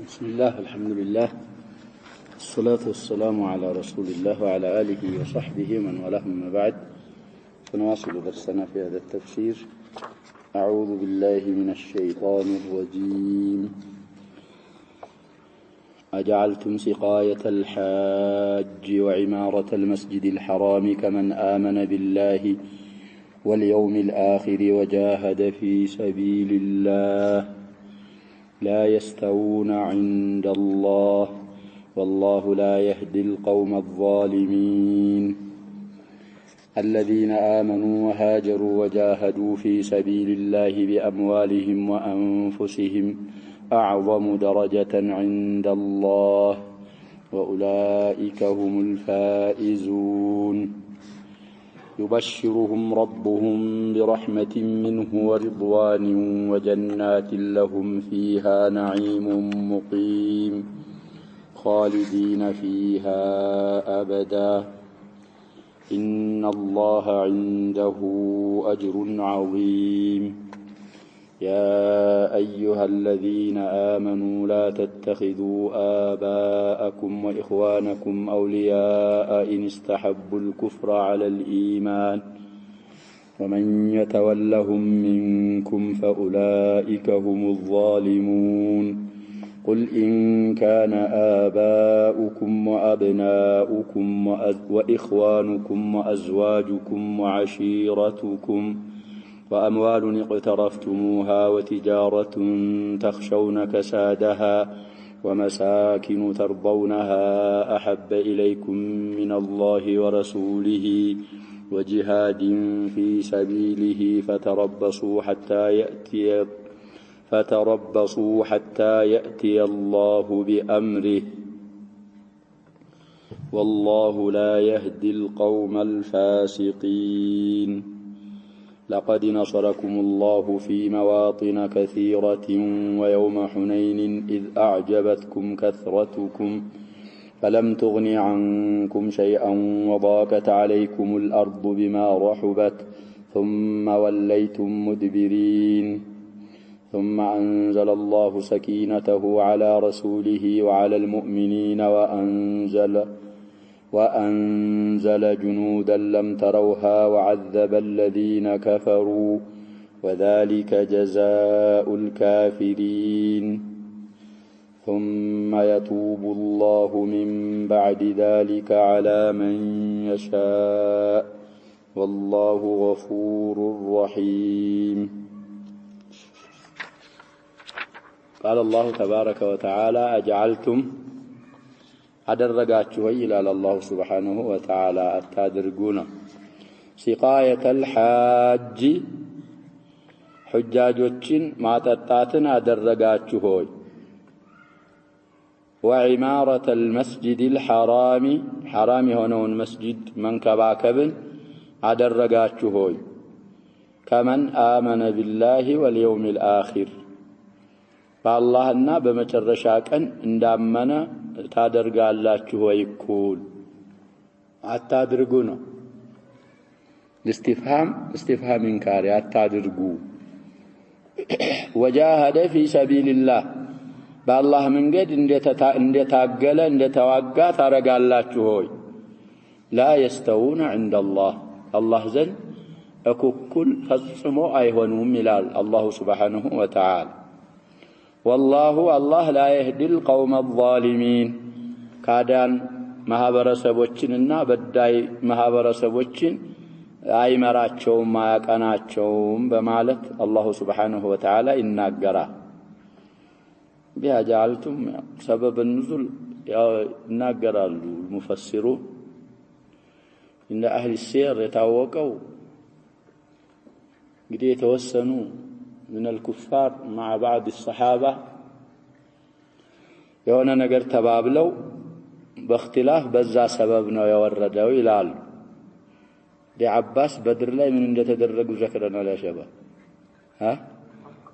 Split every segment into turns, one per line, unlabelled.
بسم الله الحمد لله الصلاة والسلام على رسول الله وعلى آله وصحبه من والاه ما بعد. فنواصل درسنا في هذا التفسير. أعوذ بالله من الشيطان الرجيم. أجعلتم سقاية الحاج وعمارة المسجد الحرام كمن آمن بالله واليوم الآخر وجاهد في سبيل الله لا يستوون عند الله والله لا يهدي القوم الظالمين. الذين آمنوا وهاجروا وجاهدوا في سبيل الله بأموالهم وأنفسهم أعظم درجة عند الله وأولئك هم الفائزون. يبشرهم ربهم برحمة منه ورضوان وجنات لهم فيها نعيم مقيم خالدين فيها أبدا إن الله عنده أجر عظيم. يا أيها الذين آمنوا لا تتخذوا آباءكم وإخوانكم أولياء إن استحبوا الكفر على الإيمان ومن يتولهم منكم فأولئك هم الظالمون. قل إن كان آباؤكم وأبناؤكم وإخوانكم وأزواجكم وعشيرتكم وأموال اقترفتموها وتجارة تخشون كسادها ومساكن ترضونها أحب إليكم من الله ورسوله وجهاد في سبيله فتربصوا حتى يأتي الله بأمره والله لا يهدي القوم الفاسقين. لقد نصركم الله في مواطن كثيرة ويوم حنين إذ أعجبتكم كثرتكم فلم تغن عنكم شيئا وضاقت عليكم الأرض بما رحبت ثم وليتم مدبرين. ثم أنزل الله سكينته على رسوله وعلى المؤمنين وأنزل جنودا لم تروها وعذب الذين كفروا وذلك جزاء الكافرين. ثم يتوب الله من بعد ذلك على من يشاء والله غفور رحيم. قال الله تبارك وتعالى أجعلتم أدرجاتشو إلى الله سبحانه وتعالى أتادرجون سقاية الحاج حجاجوتشين ما تتاتنا أدرجاتشو وعمارة المسجد الحرام حرام هنا مسجد من كباكبن أدرجاتشو كمن آمن بالله واليوم الآخر فالله الناب مترشاكن اندامنا ታደርጋላችሁ ወይ ኩል አታድርጉ ነው። استفهام انكار አታድርጉ። وجاهد في سبيل الله بالله መንገድ እንደታገለ እንደተዋጋ ታረጋላችሁ ሆይ لا يستوون عند الله الله ዘንድ እኩል ፈጽሞ አይሆኑም ይላል አላሁ ሱብሓነሁ ወተዓላ። والله الله لا يهدي القوم الظالمين كادان ማህበረሰቦችንና በዳይ ማህበረሰቦችን አይመራቸውም ማያቀናቸውም በማለት አላሁ ሱብሓነሁ ወተዓላ ይናገራል። ቢያጃልቱም ሰበብ النزول ይናገራሉ ሙፈሲሩ እንደ አህሊ ሲር የታወቀው እንግዲህ የተወሰኑ من الكفار مع بعض الصحابة يوانا نقر تبابلو باختلاف بزا سببنا يوردو إلال دي عباس بدر لاي من اندى تدرقوا ذكرنا لا شباب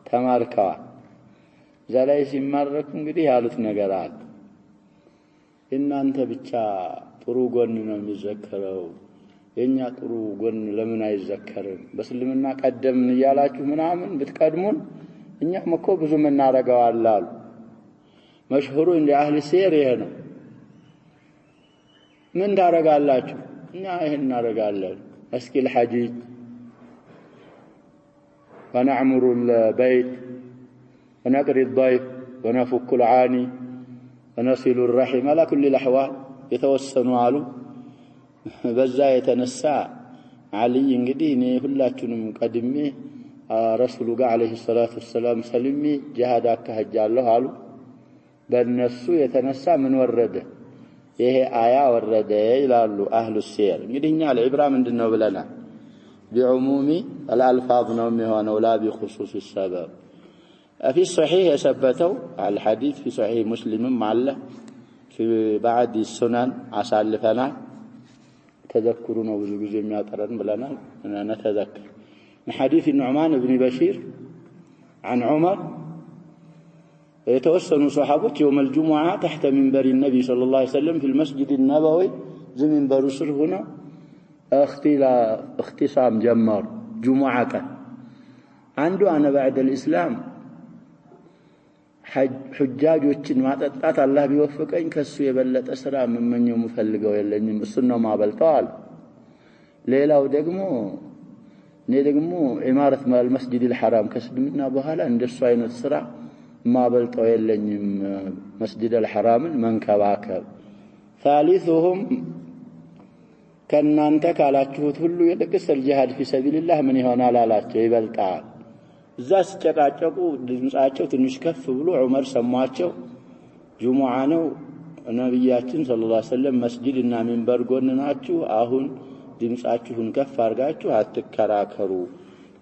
تماركوا زالاي سماركم قدي هالت نقرات إن أنت بچا طرو قننا مذكروا የኛ ጥሩ ጎን ለምን አይዘከርም? በስልምና ቀደምን ይያላችሁ ምናምን ብትቀድሙን እኛም እኮ ብዙ መናረጋው አላሉ። መሽሁሩ እንደ አህል ሲር ይሄ ነው። ምን ታረጋላችሁ? እኛ ይሄን እናረጋለን። እስኪ الحجيج ونعمر البيت ونقري الضيف ونفك العاني ونصل الرحم على كل الأحوال የተወሰኑ አሉ። በዛ የተነሳ علي እንግዲህ እኔ ሁላችሁንም ቀድሜ ረሱሉ ጋር አለይሂ ሰላቱ ወሰለም ሰልሜ ጂሃድ አካሄጃለሁ አሉ። በእነሱ የተነሳ ምን ወረደ? ይሄ አያ ወረደ ይላሉ አህሉ ሲር። እንግዲህ እኛ ለኢብራ ምንድነው ብለናል? بعموم الألفاظ ነው የሚሆነው لا بخصوص السبب. في الصحيح يثبتوا الحديث في صحيح مسلم معله في بعد السنن አሳልፈና ተذكሩ ነው ብዙ ጊዜ የሚያጠረን ብለናል። نتذكر من حديث النعمان بن بشير عن عمر يتوسنوا صحابه يوم الجمعة تحت منبر النبي صلى الله عليه وسلم في المسجد النبوي زي منبر سر هنا اختصام جمار جمعة عنده أنا بعد الإسلام حجاجዎችን ማጠጣት አላህ ቢወፍቀኝ ከሱ የበለጠ ስራ ምንመኘው ምፈልገው የለኝም እሱ ነው ማበልጣው። ሌላው ደግሞ እኔ ደግሞ ኢማረት መስጂድ الحرام ከስልምና በኋላ እንደሱ አይነት ስራ ማበልጣው የለኝም መስጂድ الحرامን መንከባከብ። ثالثهم ከናንተ ካላችሁት ሁሉ የጥቅስ الجهاد في سبيل الله ምን ይሆናል አላቸው ይበልጣል። እዛ ሲጨቃጨቁ ድምጻቸው ትንሽ ከፍ ብሎ ዑመር ሰማቸው። ጁሙዓ ነው ነብያችን ሰለላሁ ዐለይሂ ወሰለም መስጂድና ሚንበር ጎን ናችሁ። አሁን ድምጻችሁን ከፍ አርጋችሁ አትከራከሩ።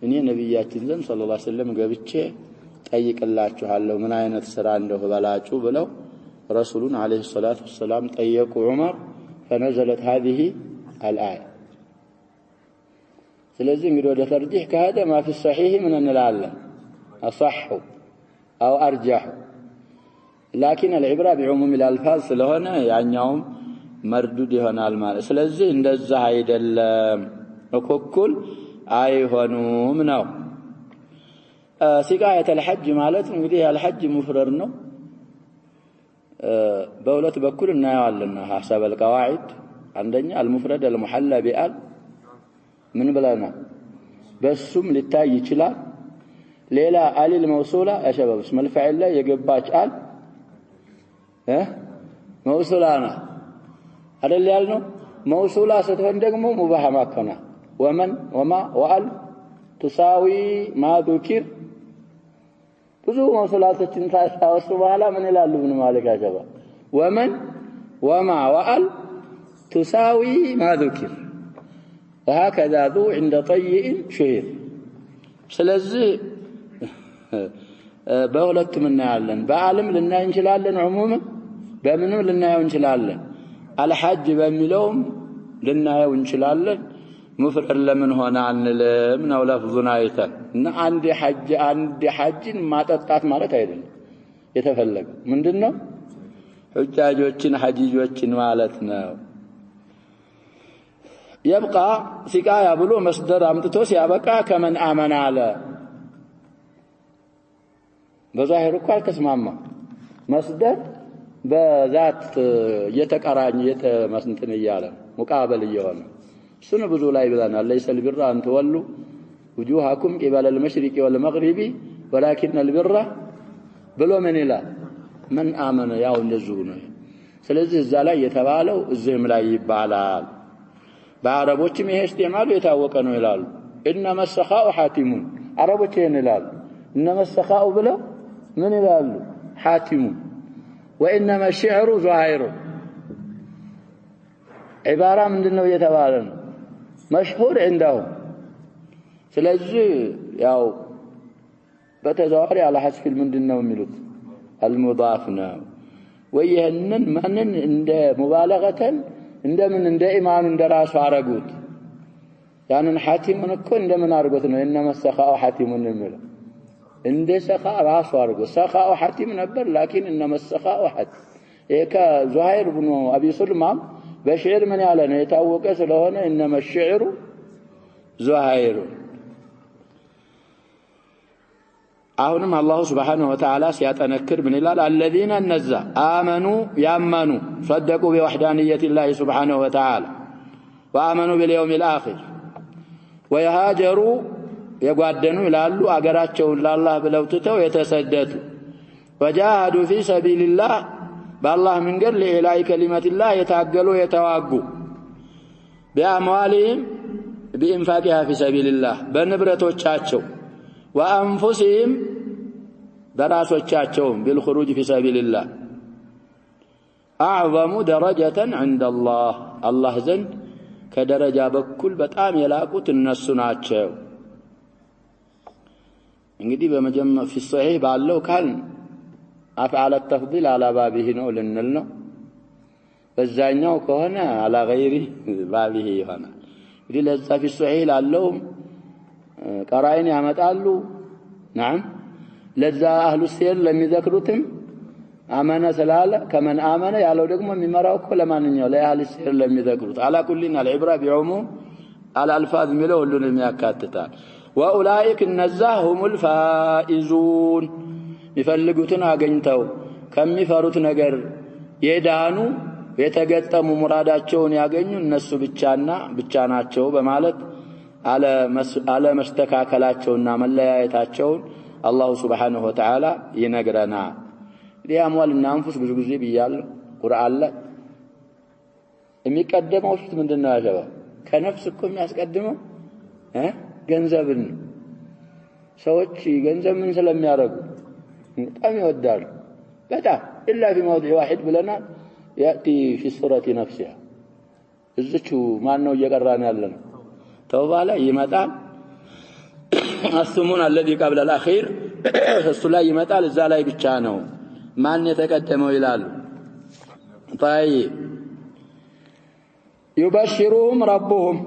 እኔ ነብያችን ዘንድ ሰለላሁ ዐለይሂ ወሰለም ገብቼ ጠይቅላችኋለሁ ምን አይነት ስራ እንደሆነ በላጩ ብለው ረሱሉን አለይሂ ሰላቱ ወሰለም ጠየቁ ዑመር። فنزلت هذه الآية. ስለዚህ እንግዲህ ወደ ተርጂህ ከሄደ ما في الصحيح ምን እንላለን? أصح أو أرجح. لكن العبرة بعموم الألفاظ ስለሆነ ያኛውም መርዱድ ይሆናል ማለት። ስለዚህ እንደዛ አይደለም እኩል አይሆኑም ነው። ሲቃየተ الحج ማለት እንግዲህ الحج مفرد ነው። በሁለት በኩል እናያዋለን حسب القواعد. አንደኛ المفرد المحلى بال ምን ብለና በሱም ሊታይ ይችላል። ሌላ አሊል መውሱላ አሸባብ اسم الفاعل ላይ የገባች አል መውሱላና አይደል ያልነው። መውሱላ ስትሆን ደግሞ ሙባሃማ ከሆነ ወመን ወማ ወአል تساوي ما ذكر ብዙ መውሱላቶችን ታሳውሱ በኋላ ምን ይላሉ ምን ማለካ አሸባ ወመን ወማ ወአል تساوي ما ذكر وهكذا ذو عند طيء شهير. ስለዚህ በሁለቱም እናያለን። በአለም ልናይ እንችላለን ዑሙም በምንም ልናየው እንችላለን። አልሐጅ በሚለውም ልናየው እንችላለን። ሙፍረድ ለምን ሆነ አንልም ነው ለፍዙና አይተን እና አንድ ሐጅን ማጠጣት ማለት አይደለም። የተፈለገ ምንድነው ሁጃጆችን ሐጂጆችን ማለት ነው። يبقى سقايا بلو مصدر امطቶ ሲያበቃ ከመን አመና አለ። በዛሂር እኮ አልተስማማ መስደር በዛት የተቀራኝ የተመስንትን ይያለ ሙቃበል ይሆነ እሱን ብዙ ላይ ብለናል። ليس البر أن تولوا وجوهكم قبل المشرق والمغرب ولكن البر ብሎ ምን ይላል? من آمن ያው እንደዚሁ ነው። ስለዚህ እዛ ላይ የተባለው እዚህም ላይ ይባላል። በአረቦችም ይሄ استعمال የታወቀ ነው ይላሉ። انما السخاء حاتمون አረቦች ይሄን ይላሉ። انما السخاء ብለው ምን ይላሉ? حاتمون. وانما الشعر ظاهر عباره ምንድነው የተባለ ነው مشهور عندهم. ስለዚህ ያው በተዘዋዋሪ على حذف ምንድነው የሚሉት المضاف ነው ወይ ይሄንን ማንን እንደ ሙባለገተን እንደምን እንደ ኢማኑ እንደራሱ አረጉት። ያንን ሐቲሙን እኮ እንደምን አርጎት ነው እነማ ሰኻኡ ሐቲሙን የሚለው እንደ ሰኻ ራሱ አርጎ ሰኻኡ ሐቲም ነበር። لكن እነማ ሰኻኡ ሐቲም ይሄ ዙሃይር ብኑ አቢ ሱልማ በሽዕር ምን ያለ ነው የታወቀ ስለሆነ እነማ الشعر ዙሃይር አሁንም አላሁ ሱብሓነሁ ወተዓላ ሲያጠነክር ምን ይላል? الذين እነዛ አመኑ ያመኑ صدቁ بوحدانية الله سبحانه وتعالى وآمنوا باليوم الآخر ويهاجروا يጓደኑ ይላሉ አገራቸውን ለአላህ ብለው ትተው የተሰደዱ وجاهدوا في سبيل الله بالله መንገድ ለኢላሂ ከሊመት الله የታገሉ የተዋጉ بأموالهم بإنفاقها في سبيل الله በንብረቶቻቸው وأنفسهم براسوቻቸውም بالخروج في سبيل الله أعظم درجة عند الله الله ዘንድ ከደረጃ በኩል በጣም የላቁት እነሱ ናቸው። እንግዲህ በመጀመሪያ في الصحيح ባለው ካል أفعل التفضيل على بابه ነው ልንል ነው። በዛኛው ከሆነ على غيره بابه ይሆናል። እንግዲህ ለዛ في الصحيح ላለው ቀራይን ያመጣሉ። نعم ለዛ አህሉ ሲር ለሚዘክሩትም አመነ ስላለ ከመን አመነ ያለው ደግሞ የሚመራው እኮ ለማንኛው ለአህሉ ሲር ለሚዘክሩት على كلنا العبره بعموم الالفاظ የሚለው ሁሉንም ያካትታል። واولئك النزاه هم الفائزون ይፈልጉትን አገኝተው ከሚፈሩት ነገር የዳኑ የተገጠሙ ሙራዳቸውን ያገኙ እነሱ ብቻ ናቸው በማለት على መስተካከላቸውና መለያየታቸውን አላሁ ሱብሓነሁ ወተዓላ ይነግረናል። ለአምዋልና አንፉስ ብዙ ጊዜ ብያለሁ ቁርአን ላይ የሚቀደመው ፊት ምንድነው ያሸባ ከነፍስ እኮ የሚያስቀድመው ገንዘብን ሰዎች ገንዘብ ምን ስለሚያረጉ በጣም ይወዳሉ በጣም إلا في موضع واحد ብለናል يأتي في سورة نفسها እዚቹ ማን ነው እየቀራን ያለነው ተውባ ላይ ይመጣል الثمن الذي قبل الأخير እሱ ላይ ይመጣል እዛ ላይ ብቻ ነው ማን የተቀደመው ይላሉ። طيب يبشرهم ربهم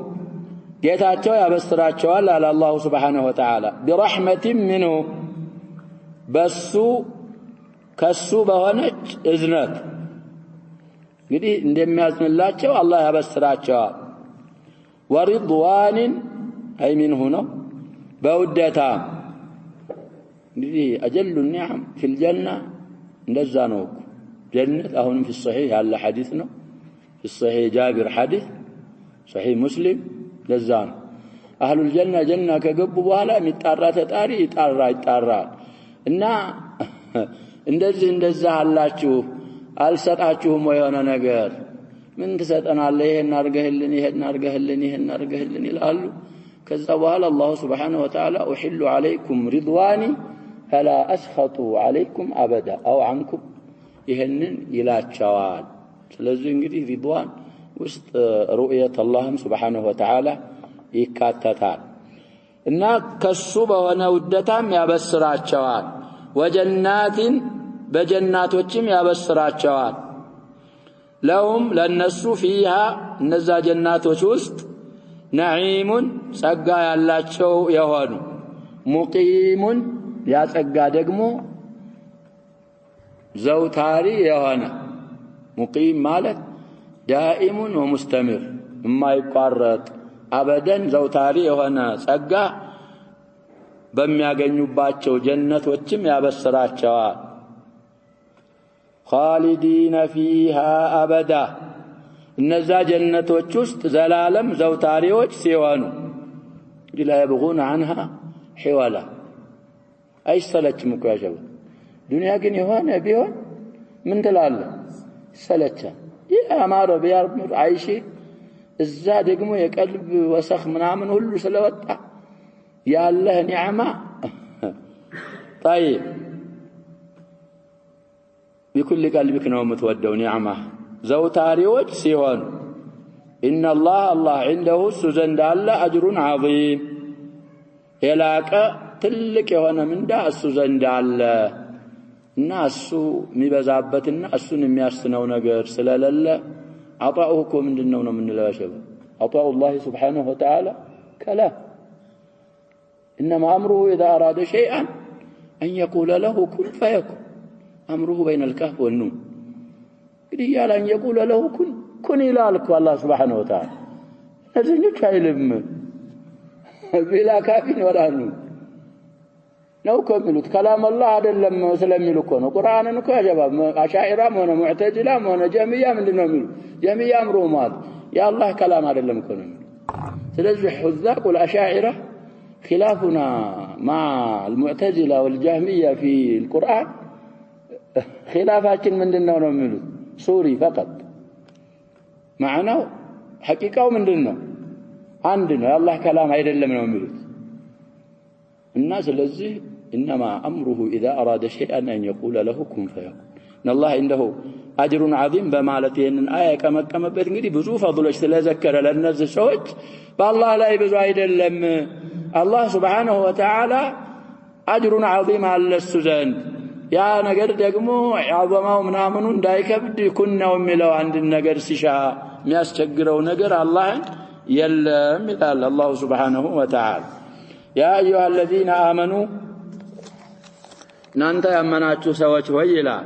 ጌታቸው ያበስራቸዋል አለ አላሁ ሱብሓነሁ ወተዓላ برحمة منه በሱ ከሱ በሆነች እዝነት እንግዲህ እንደሚያዝንላቸው አላህ ያበስራቸዋል። ورضوان أي منه ነው በውደታ እንግዲህ أجل النعم في الجنة እንደዛ ነው ጀነት አሁንም في الصحيح ያለ ሐዲስ ነው في الصحيح جابر حديث صحيح مسلم ለዛ ነው أهل الجنة ጀና ከገቡ በኋላ የሚጣራ ተጣሪ ይጣራ እና እንደዛ አላችሁ አልሰጣችሁም ወይ የሆነ ነገር ምን ተሰጠናለህ ይሄን አርገህልን ይላሉ። ከዛ በኋላ አላህ Subhanahu Wa Ta'ala أحل عليكم رضواني فلا أسخط عليكم أبدا أو عنكم ይሄንን ይላቸዋል። ስለዚህ እንግዲህ ሪድዋን ውስጥ ሩእየት አላህ Subhanahu Wa Ta'ala ይካተታል እና ከሱ በሆነ ውደታም ያበስራቸዋል። ወጀናቲን በጀናቶችም ያበስራቸዋል። ለሁም ለነሱ ፊሃ እነዛ ጀናቶች ውስጥ ነዒሙን ጸጋ ያላቸው የሆኑ ሙቂሙን ያጸጋ ደግሞ ዘውታሪ የሆነ ሙቂም ማለት ዳኢሙን ወሙስተምር የማይቋረጥ አበደን ዘውታሪ የሆነ ጸጋ በሚያገኙባቸው ጀነቶችም ያበስራቸዋል። خالدين فيها أبدا እነዛ ጀነቶች ውስጥ ዘላለም ዘውታሪዎች ሲሆኑ لا يبغون عنها حولا አይሰለችም እኮ ያጀበ ዱንያ ግን የሆነ ቢሆን ምን ትላለህ ሰለቻ ያማረ ቢያርም አይሺ እዛ ደግሞ የቀልብ ወሰኽ ምናምን ሁሉ ስለወጣ ያለህ ኒዕማ طيب بكل قلبك ነው የምትወደው ኒዕማ ዘውታሪዎች ሲሆን ان الله عنده ዘንድ አለ اجر عظيم የላቀ ትልቅ የሆነ ምንዳ እሱ ዘንድ አለ እና እሱ የሚበዛበትና እሱን የሚያስነው ነገር ስለሌለ አጣኡሁ ምንድነው ነው የምንለው عطاء الله سبحانه وتعالى كلام إنما أمره إذا أراد شيئا أن يقول له كن فيكون أمره بين الكهف والنون قال أن يقول له كن إلالك الله سبحانه وتعالى نزلك علم بلا كاف ولا نون ነው ከሚሉት كلام الله አይደለም ስለሚሉ እኮ ነው ቁርአንን እኮ ያጀባብ አሻኢራም ሆነ ሙዕተዚላም ሆነ ጀሚያ ምንድነው የሚሉ ጀሚያም ሩማት የአላህ كلام አይደለም እኮ ነው ስለዚህ حذاق الاشاعره خلافنا مع المعتزله والجهميه في القرآن خلافاችን ምንድነው ነው የሚሉት ሱሪ فقط معناه حقيقه ምንድነው አንድ ነው የአላህ كلام አይደለም ነው የሚሉት እና ስለዚህ انما امره اذا اراد شيئا ان يقول له كن فيكون ان الله عنده اجر عظيم በማለት ይሄንን አያ ከመቀመበት እንግዲህ ብዙ ፈضሎች ስለዘከረ ለነዚህ ሰዎች በአላህ ላይ ብዙ አይደለም አላህ Subhanahu Wa Ta'ala اجر عظيم አለሱ ዘንድ ያ ነገር ደግሞ ያዘማው ምናምኑ እንዳይከብድ ኩናው የሚለው አንድ ነገር ሲሻ የሚያስቸግረው ነገር አላህን የለም ይላል አላህ Subhanahu Wa Ta'ala يا أيها الذين آمنوا نانت يمناتشو سوچ ويلا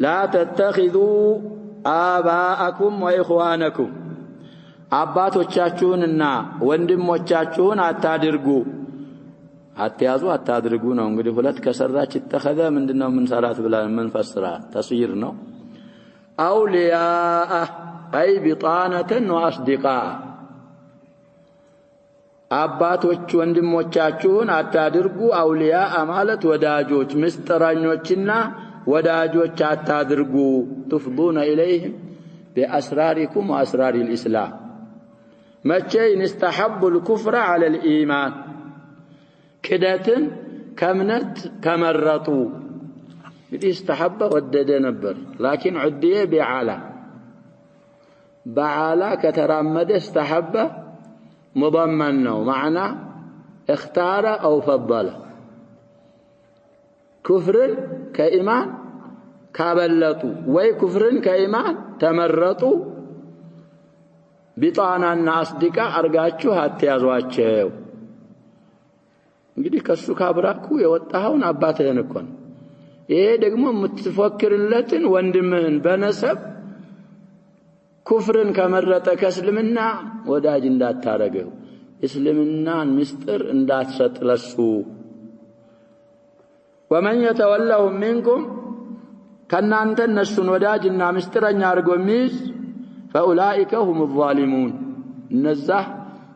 لا تتخذوا آباءكم وإخوانكم አባቶቻችሁንና ወንድሞቻችሁን አታድርጉ አትያዙ አታድርጉ ነው እንግዲህ ሁለት ከሰራች ተخذ ምንድነው ምን ሰራት ብለን ምን ፈስራ ተስይር ነው አውሊያ አይ ቢጣነተን ወአስዲቃ አባቶች ወንድሞቻችሁን አታድርጉ አውሊያ ማለት ወዳጆች ምስጥራኞችና ወዳጆች አታድርጉ تفضون إليهم بأسراركم وأسرار الإسلام መቼ استحبوا الكفر على الإيمان كدتن كمنت كمرطوا እንግዲህ استحب ወደደ ነበር لكن عديه بعلا ከተራመደ استحب مضمن ነው معنى اختار أو فضل كفر كإيمان كابلطوا وي كفر كإيمان تمرطوا بطانና አስዲቃ አርጋችሁ አትያዟቸው እንግዲህ ከሱ ካብራኩ የወጣውን አባትህን እኮ ነው ይሄ ደግሞ የምትፈክርለትን ወንድምህን በነሰብ ኩፍርን ከመረጠ ከእስልምና ወዳጅ እንዳታረገው እስልምናን ምስጥር እንዳትሰጥለሱ ومن يتولهم منكم ከናንተ እነሱን ወዳጅና ምስጥረኛ አርጎ ሚዝ فاولئك هم الظالمون እነዛ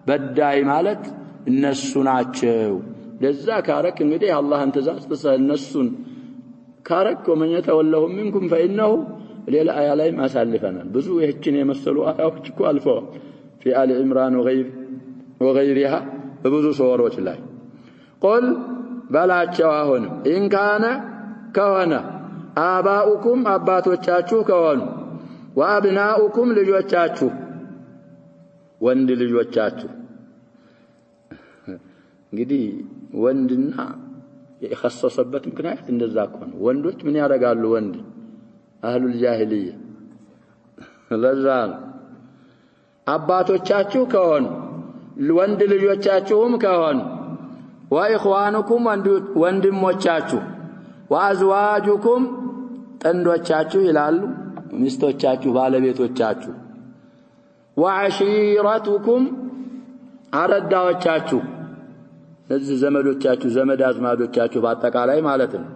በዳይ ማለት እነሱ ናቸው ለዛ ካረክ እንግዲህ አላህን ትእዛዝ ተሰል እነሱን ካረክ ومن يتولهم منكم فانه ሌላ አያ ላይ ማሳልፈናል ብዙ ይህችን የመሰሉ አያዎች እኮ አልፈዋል في آل عمران وغيرها በብዙ ሱወሮች ላይ قل በላቸው አሁን إن كان ከሆነ آباؤكم አባቶቻችሁ ከሆኑ وأبناؤكم ልጆቻችሁ ወንድ ልጆቻችሁ እንግዲህ ወንድና የخصصበት ምክንያት እንደዛ ከሆነ ወንዶች ምን ያደርጋሉ ወንድ أهل الجاهلية لذان አባቶቻችሁ ከሆኑ ወንድ ልጆቻችሁም ከሆኑ وإخوانكم ወንድሞቻችሁ وأزواجكم ጥንዶቻችሁ ይላሉ ሚስቶቻችሁ ባለቤቶቻችሁ وعشيرتكم አረዳዎቻችሁ እዚህ ዘመዶቻችሁ ዘመድ አዝማዶቻችሁ በአጠቃላይ ማለት ነው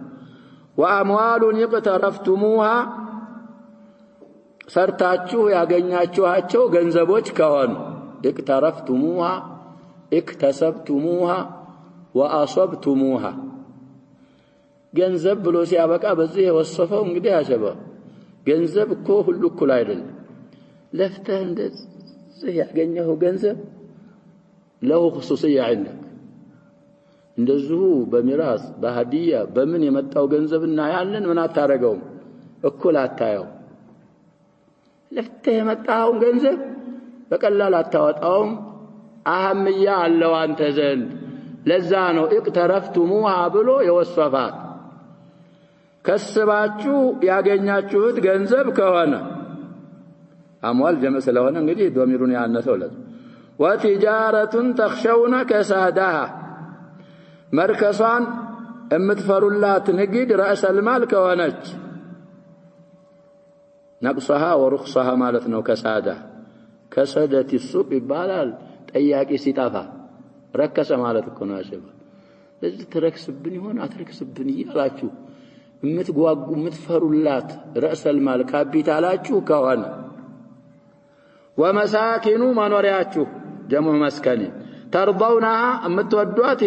وأموال اقترفتموها ሰርታችሁ ያገኛችኋቸው ገንዘቦች ከሆኑ اقترفتموها اكتسبتموها وأصبتموها ገንዘብ ብሎ ሲያበቃ በዚህ የወሰፈው እንግዲህ አሸባ ገንዘብ እኮ ሁሉ እኩል አይደለም ለፍተህ እንደዚህ ያገኘው ገንዘብ له خصوصيه عندك እንደዚሁ በሚራስ በሃዲያ በምን የመጣው ገንዘብና ያንን ምን አታረገው እኩል አታየው ለፍተህ የመጣው ገንዘብ በቀላል አታወጣው አህምያ አለው አንተ ዘንድ ለዛ ነው اقترفتموها ብሎ የወሰፋት ከስባችሁ ያገኛችሁት ገንዘብ ከሆነ አምዋል ጀመዕ ስለሆነ እንግዲህ ዶሚሩን ያነሰው ለዚህ وتجارة تخشون كسادها مركزان امتفرولات نجد رأس المال كونج نقصها ورخصها مالتنا كسادة كسادة السوق بالال تياكي ستافا ركس مالتكم ناشبا ለዚህ ተረክስብን ይሆን አትረክስብን ይላችሁ የምትጓጉ የምትፈሩላት ረእሰል ማል ካፒታላችሁ ከሆነ ወመሳኪኑ መኖሪያችሁ ጀሙ መስከኒ ተርضውናሃ የምትወዷት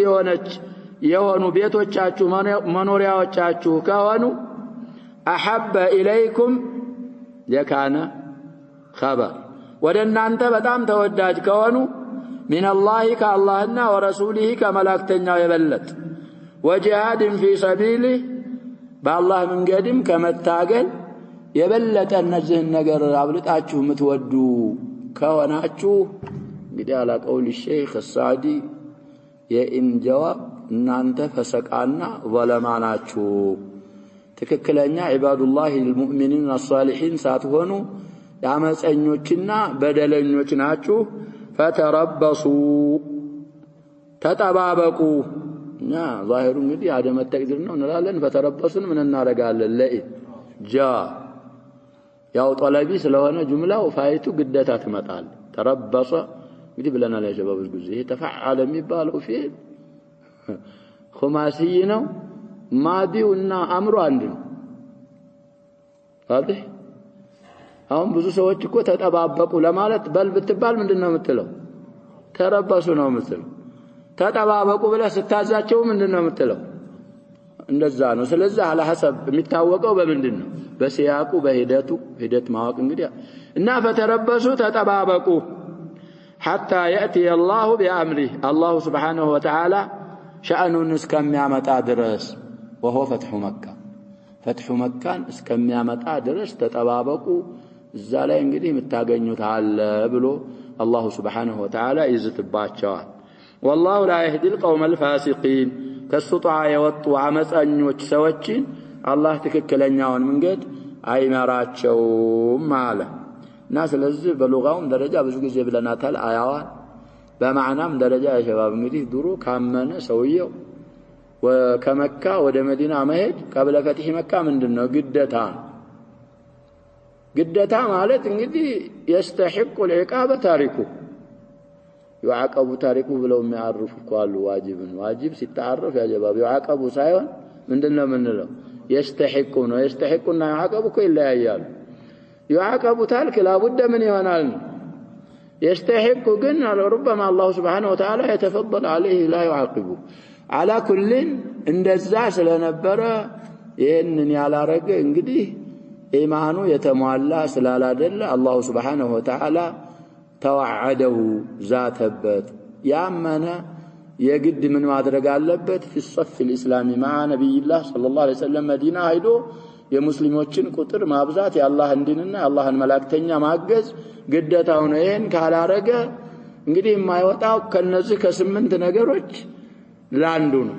የሆኑ ቤቶቻችሁ መኖሪያዎቻችሁ ከሆኑ አሐበ ኢለይኩም የካነ ኸበር ወደ እናንተ በጣም ተወዳጅ ከሆኑ ሚነላሂ ከአላህና ወረሱሊሂ ከመላእክተኛው የበለጠ ወጂሃድን ፊ ሰቢሊህ በአላህ መንገድም ከመታገል የበለጠ እነዚህን ነገር አብልጣችሁ የምትወዱ ከሆናችሁ እንግዲህ አላ ቀውል ሸይኽ ሳዕዲ የኢን ጀዋብ እናንተ ፈሰቃና ዘለማ ናችሁ ትክክለኛ ዒባዱላህ አልሙእሚኒን አልሷሊሒን ሳትሆኑ ያመፀኞችና በደለኞች ናችሁ ፈተረበሱ ተጠባበቁ እና ዛሂሩ እንግዲህ አደመ ተቅዲር ነው እንላለን ፈተረበሱን ምን እናረጋለን ለኢ ጃ ያው ጠለቢ ስለሆነ ጁምላው ፋይቱ ግዴታ ትመጣል ተረበሰ እንግዲህ ብለናል ያ ሸባብ ብዙ ጊዜ ተፈዓለ የሚባለው ፊል ኹማሲ ነው ማዲውና አምሩ አንድ ነው አይደል አሁን ብዙ ሰዎች እኮ ተጠባበቁ ለማለት በል ብትባል ምንድነው የምትለው ተረበሱ ነው የምትለው ተጠባበቁ ብለ ስታዛቸው ምንድነው የምትለው እንደዛ ነው ስለዚህ አለ ሐሰብ የሚታወቀው በምንድነው በሲያቁ በሂደት ማወቅ እንግዲህ እና ፈተረበሱ ተጠባበቁ حتى يأتي الله بأمره الله سبحانه وتعالى شأنه اسكميامتا درس وهو فتح مكة اسكميامتا درس تتبابقوا እዛ ላይ እንግዲህ የምታገኙት አለ ብሎ አላህ Subhanahu Wa Ta'ala ይዝትባቸዋል والله لا يهدي القوم الفاسقين ከሱጣ የወጡ አመፀኞች ሰዎችን አላህ ትክክለኛውን መንገድ አይመራቸውም ማለት እና ስለዚህ በሉጋውም ደረጃ ብዙ ጊዜ ብለናታል አያዋን በማዕናም ደረጃ የሸባብ እንግዲህ ድሮ ካመነ ሰውየው ከመካ ወደ መዲና መሄድ ቀብለ ፈትህ መካ ምንድነው ግዴታ ማለት እንግዲህ يستحق العقاب تاركه يعاقب تاركه ብለው የሚያርፉ ቃሉ ዋጅብ ሲታረፍ ያ ጀባብ يعاقب ሳይሆን ምንድነው ምንለው يستحقون يستحقون يعاقب እኮ ይለያያሉ يعاقب تارك لابد من ይሆናል يستحق ግን ربما الله سبحانه وتعالى يتفضل عليه لا يعاقبه على كل እንደዛ ስለነበረ ይሄንን ያላረገ እንግዲህ ኢማኑ የተሟላ ስላላደለ አላህ Subhanahu Wa Ta'ala ተወዓደው ዛተበት ያመነ የግድ ምን ማድረግ አለበት في الصف الاسلامي مع نبي الله صلى الله عليه وسلم መዲና ሄዶ የሙስሊሞችን ቁጥር ማብዛት የአላህን ዲንና የአላህን መላእክተኛ ማገዝ ግዴታው ነው ይሄን ካላረገ እንግዲህ የማይወጣው ከነዚህ ከ8 ነገሮች ላንዱ ነው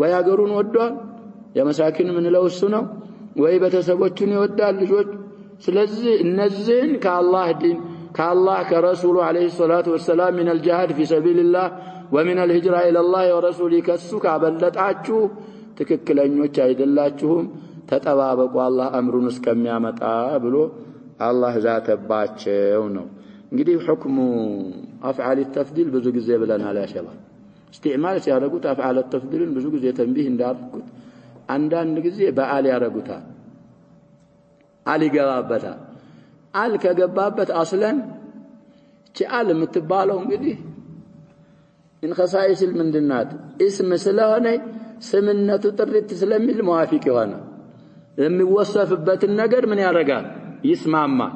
ወይ ሀገሩን ወዷል የመሳኪን ምን ለውሱ ነው ወይ በተሰቦቹን ይወዳል ልጆች ስለዚህ እነዚህን ከአላህ ዲን ከአላህ ከረሱሉ አለይሂ ሰላቱ ወሰለም من الجهاد في سبيل الله ومن الهجرة الى الله ورسوله ከሱ ካበለጣችሁ ትክክለኞች አይደላችሁም ተጠባበቁ አላህ አምሩን እስከሚያመጣ ብሎ አላህ ዛተባቸው ነው እንግዲህ ሁክሙ አፍዓል التفضيل ብዙ ጊዜ ብለናል ያ ሸባብ استعمال ሲያደርጉት አፍዓል التفضيልን ብዙ ጊዜ ተንቢህ እንዳልኩት አንዳንድ ጊዜ በአል ያረጉታል አል ይገባበታል አል ከገባበት አስለን ቻል የምትባለው እንግዲህ እንخصائص ምንድናት اسم ስለሆነ ስምነቱ ጥሪት ስለሚል ሙዋፊቅ ይሆናል የሚወሰፍበትን ነገር ምን ያረጋል ይስማማል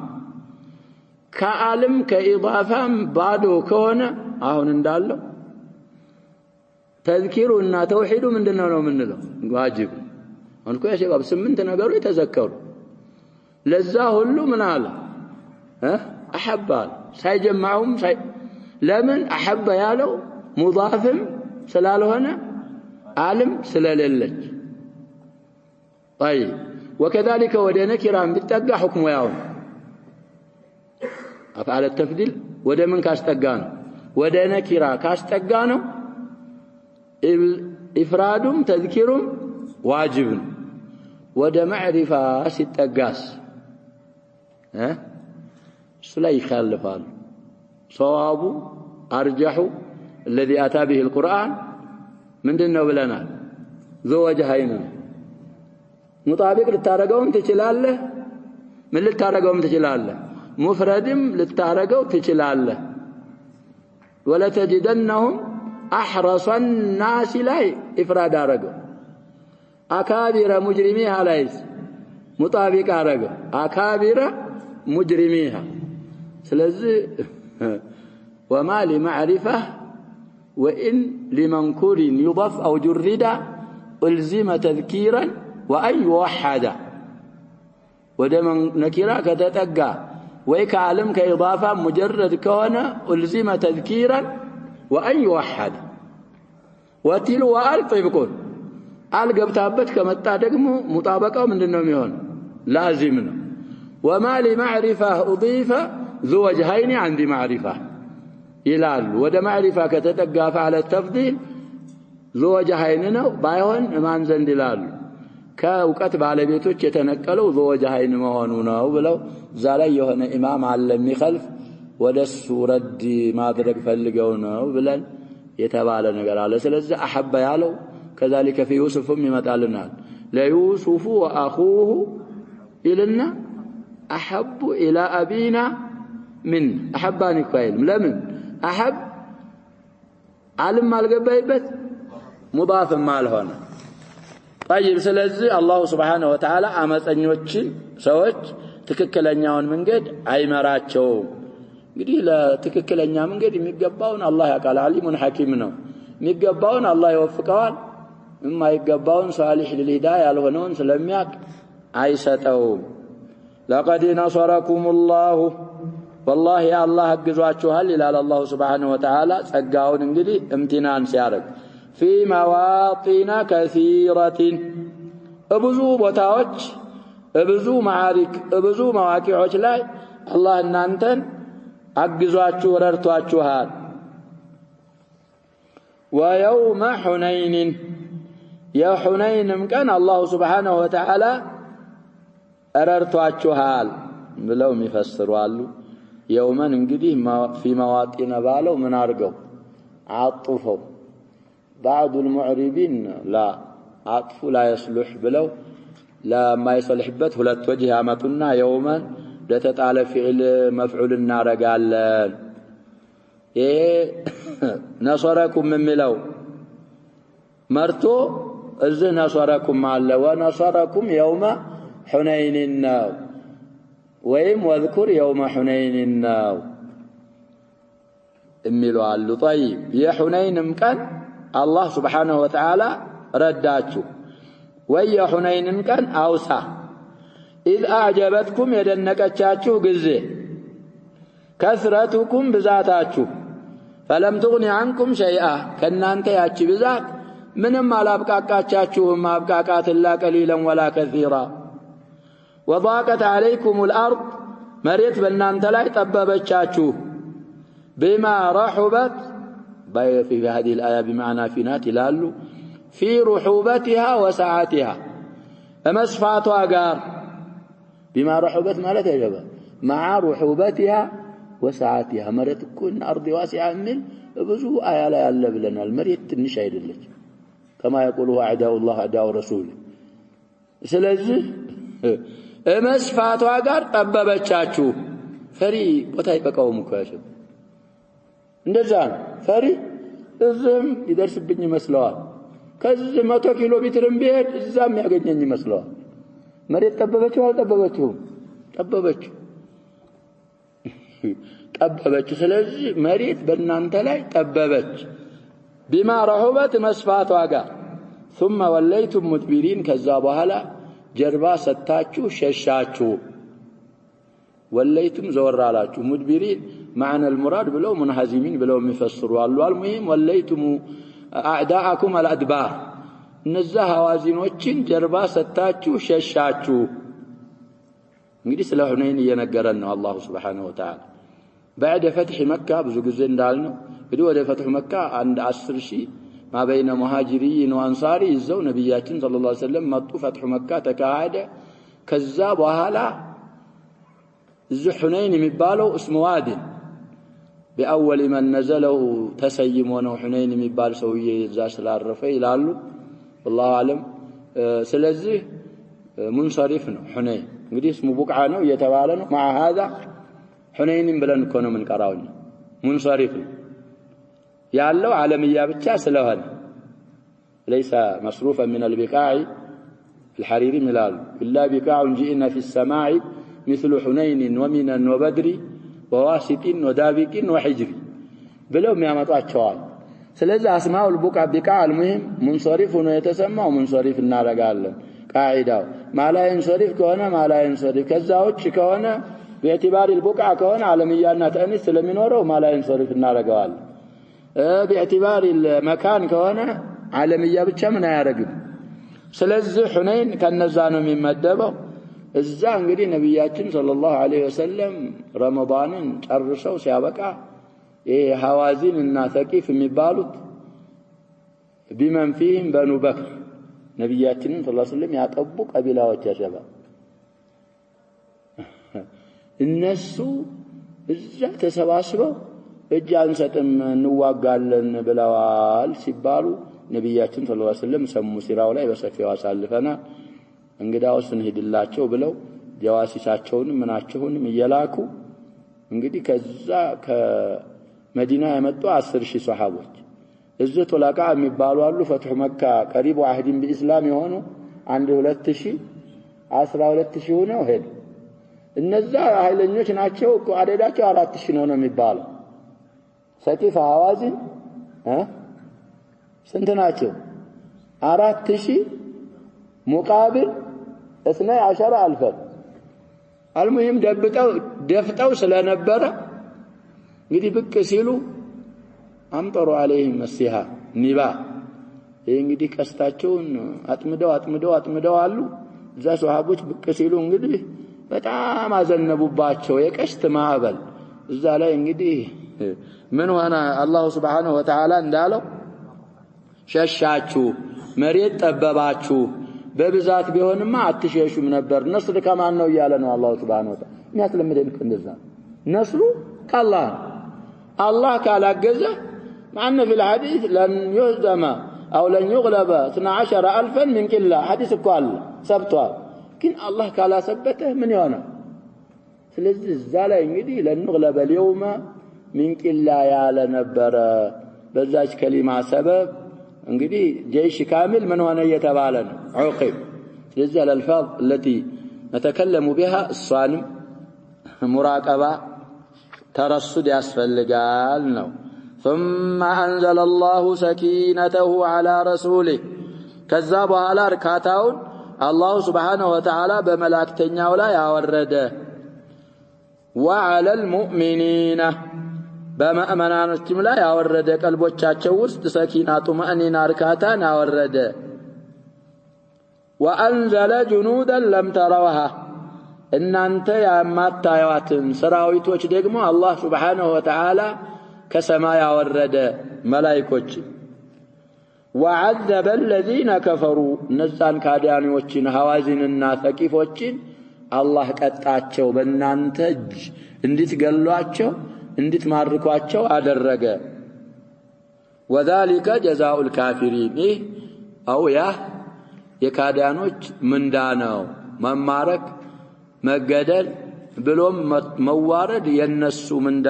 ከአልም ከኢዳፋም ባዶ ከሆነ አሁን እንዳለው ተዝኪሩና ተውሂዱ ምንድነው ነው ምንለው ዋጅብ አንኮ ያ ሸባብ 8 ነገሮች ተዘከሩ ለዛ ሁሉ ምን አለ አሐባል ሳይጀማውም ለምን አሐባ ያለው ሙዳፍም ስላልሆነ ዓለም ስለሌለች طيب وكذلك ወደ ነኪራ ቢጠጋ ሁክሙ ያው አፍዓል التفضيل ወደ ምን ካስጠጋ ነው ወደ ነኪራ ካስጠጋ ነው ኢፍራዱም ተዝኪሩም ዋጅብ ነው ወደ ማዕሪፋ ሲጠጋስ እሱ ላይ ይخالፋል صواب ارجح الذي اتى به القران ምንድነው ብለናል ذو وجهين ሙጣቢቅ ልታረገውም ትችላለህ ምን ልታረገውም ትችላለህ ሙፍረድም ልታረገው ትችላለህ ولتجدنهم احرص الناس ላይ ኢፍራድ አረገው አካቢረ ሙጅሪሚሃ ላይስ ሙጣቢቅ አረገው አካቢረ ሙጅሪሚሃ ስለዚህ وما لمعرفه وان لمنكور يضاف او جرد الزم تذكيرا وان يوحد ودمن نكرا كتتقى ويكعلم كاضافه مجرد كون الزم تذكيرا وان يوحد وتلو الطيبكون القبتابت كمتا دغمو مطابقه ምንድነው የሚሆን لازم ነው وما لمعرفه اضيف ذو وجهين عند معرفه ይላል ወደ معرفه ከተጠጋ فعل التفضيل ذو وجهين ነው ባይሆን ማን ዘንድ ይላሉ ከውቀት ባለቤቶች የተነቀለው ذو وجهين መሆኑ ነው ብለው ዛሬ የሆነ ኢማም አለ የሚخልፍ ወደሱ ረድ ማድረግ ፈልገው ነው ብለን የተባለ ነገር አለ ስለዚህ አሐበ ያለው كذلك في يوسف يمطالنا لا يوسف واخوه إلنا احب الى ابينا من احباني قائل لمن احب علم الغبايبت مضاف مال هنا طيب ስለዚህ አላህ Subhanahu Wa Ta'ala አመፀኞችን ሰዎች ትክክለኛውን መንገድ አይመራቸው እንግዲህ ለትክክለኛ መንገድ የሚገባውን አላህ ያውቃል አሊሙን ሐኪም ነው የሚገባውን አላህ ይወፍቀዋል የማይገባውን ሷሊህ ለልሂዳያ ያልሆነውን ስለሚያቅ አይሰጠውም لقد نصركم الله والله الله አግዟችኋል ይላል አላህ Subhanahu Wa Ta'ala ጸጋውን እንግዲህ እምቲናን ሲያደርግ في مواطن كثيرة ብዙ ቦታዎች ብዙ ማዓሪክ ብዙ መዋቂዖች ላይ አላህ እናንተን አግዟችሁ ረድቷችኋል ويوم حنين يا حنين كان الله سبحانه وتعالى ረድቷችኋል ብለው የሚፈስሩ አሉ يومን እንግዲህ في مواطن ባለው ምን አርገው አጥፈው بعض المعربين لا عطف لا يصلح بلو لا ما يصلحበት ሁለት ወጅህ ያመጡና يوما ለተጣለ فعل مفعول እናረጋለን نصركم የሚለው መርቶ እዚህ نصركم አለ ونصركم يوم حنين ወይም واذكر يوم حنين የሚለው አሉ طيب የሁነይንም ቀን الله سبحانه وتعالى رداتشو ويا حنين كان أوسع إذ أعجبتكم يدنكتشاتشو قزي كثرتكم بذاتاتشو فلم تغني عنكم شيئا كنا أنت ياتشي بذات منما لا بكاكاتشاتشو ما بكاكات الله قليلا ولا كثيرا وضاقت عليكم الأرض مريت بلنا أنت لا يتببتشاتشو بما رحبت في هذه الآية بمعنى في نات لالو في رحوبتها وسعتها مسفاتها قار بما رحوبت ما لا تجب مع رحوبتها وسعتها مريت تكون أرض واسعة من بزو آية لا يلب لنا المريت نشاهد لك كما يقوله أعداء الله أعداء رسوله سلزه مسفاتها قار طببتشاتشو فري بطاي بقومك يا شب እንደዛ ነው ፈሪ እዝም ይደርስብኝ ይመስለዋል ከዚህ 100 ኪሎ ሜትርም ቢሄድ እዛም ያገኘኝ ይመስለዋል መሬት ጠበበችው አልጠበበችው ጠበበችው ስለዚህ መሬት በእናንተ ላይ ጠበበች بما رحبت መስፋቷ ጋር ثم وليتم مدبرين ከዛ በኋላ ጀርባ ሰጣችሁ ሸሻችሁ وليتم زورالاችሁ مدبرين معنى المراد بلو منهزمين بلو مفسروا قالوا المهم وليتم اعداءكم الادبار نزه هوازينوچين جربا ሰጣችሁ ሸሻችሁ እንግዲህ ስለ ሁነይን እየነገረን ነው አላህ Subhanahu Wa Ta'ala بعد فتح مكة ብዙ ጊዜ እንዳልነው እንግዲህ ወደ فتح مكة አንድ 10000 ما بين مهاجرين وانصاري ይዘው ነብያችን ሰለላሁ ዐለይሂ ወሰለም መጡ فتح مكة ተካሄደ ከዛ በኋላ ذو حنين የሚባለው اسم واد بأول من نزله تسيم ونو حنين የሚባል ሰውዬ እዛ ስላረፈ ይላሉ والله اعلم ስለዚህ منصرف ነው حنين እንግዲህ اسمه ቡቅዓ ነው እየተባለ ነው مع هذا حنين ብለን እኮ ነው የምንቀራው منصرف ያለው ዓለምያ ብቻ ስለሆነ ليس مصروفا من البقاع الحريري ملال إلا بقاع جئنا في السماع مثل حنين ومنا وبدر وواسط ودابق وحجر بلو የሚያመጣቸዋል ስለዚህ اسماء البقع بقاع المهم منصرف ነው የተሰማው منصرف እናረጋለን ቃዒዳው ማላ ينصرف ከሆነ ማላ ينصرف ከዛውጭ ከሆነ باعتبار البقع ከሆነ ዓለምያና ተእኒስ ስለሚኖረው ማላ ينصرف እናረጋዋለን باعتبار المكان ከሆነ ዓለምያ ብቻ ምን አያረግም ስለዚህ ሁነይን ከነዛ ነው የሚመደበው እዛ እንግዲህ ነብያችን ሰለላሁ ዐለይሂ ወሰለም ረመዳንን ጨርሰው ሲያበቃ ሐዋዚን እና ተቂፍ የሚባሉት ቢመን فيهم በኑ በክር ነብያችን ሰለላሁ ዐለይሂ ወሰለም ያጠቡ ቀቢላዎች ያሸባ እነሱ እዛ ተሰባስበው እጅ አንሰጥም እንዋጋለን ብለዋል ሲባሉ ነብያችን ሰለላሁ ዐለይሂ ወሰለም ሰሙ ሲራው ላይ በሰፊው አሳልፈና እንግዳውስ እንሄድላቸው ብለው ጀዋሲሳቸውን ምናቸውንም እየላኩ እንግዲህ ከዛ ከመዲና የመጡ 10000 ሱሐቦች እዚህ ጦላቃ የሚባሉ አሉ ፈትሁ መካ ቀሪቡ አህዲን በእስላም የሆኑ 2000 12000 ሆነው ሄዱ እነዛ ኃይለኞች ናቸው እኮ አደዳቸው 4000 ነው የሚባለው ሰቂፍ ሐዋዚን ስንት ናቸው 4000 ሙቃብል 12000 المهم ደፍጠው ስለነበረ እንግዲህ ብቅ ሲሉ አምጠሩ عليهم مسيها ኒባ እንግዲህ ቀስታቸውን አጥምደው አሉ እዛ ሱሐቦች ብቅ ሲሉ እንግዲህ በጣም አዘነቡባቸው የቀስት ማዕበል እዛ ላይ እንግዲህ ምን ሆነ አላህ Subhanahu Wa Ta'ala እንዳለው ሸሻችሁ መሬት ጠበባችሁ በብዛት ቢሆንማ አትሸሹም ነበር ነስር ከማን ነው ያለ ነው አላህ Subhanahu Wa Ta'ala የሚያስለምደን እንደዛ ነስሩ ከአላህ الله ካላገዘ ማን في الحديث لن يهزم او لن يغلب 12000 من قله حديث እኮ አለ ሰብቷል ግን አላህ ካላሰበተ ምን ይሆናል ስለዚህ እዛ ላይ እንግዲህ ለንغلب اليوم من قله ያለ ነበር በዛች ከሊማ ሰበብ እንግዲህ جيش كامل من ሆነ እየተባለ ነው عقب ስለዚህ الالفاظ التي نتكلم بها الصانم مراقبه ترصد ያስፈልጋል ነው ثم انزل الله سكينته على رسوله ከዛ በኋላ እርካታውን الله سبحانه وتعالى በመላእክተኛው ላይ ያወረደ وعلى المؤمنين በመእመናኖችም ላይ ያወረደ ቀልቦቻቸው ውስጥ ሰኪና ጡማእኒና እርካታን ያወረደ وأنزل جنودا لم تروها እናንተ ያማታዩዋትን ሰራዊቶች ደግሞ አላህ Subhanahu Wa Ta'ala ከሰማይ ያወረደ መላእክቶች وعذب الذين كفروا ነዛን ካዲያኖችን ሐዋዚንና ተቂፎችን አላህ ቀጣቸው በእናንተ እጅ እንድትገሏቸው እንድትማርኳቸው አደረገ وذلك جزاء الكافرين أو የካዲያኖች ምንዳ ነው መማረክ መገደል ብሎም መዋረድ የነሱ ምንዳ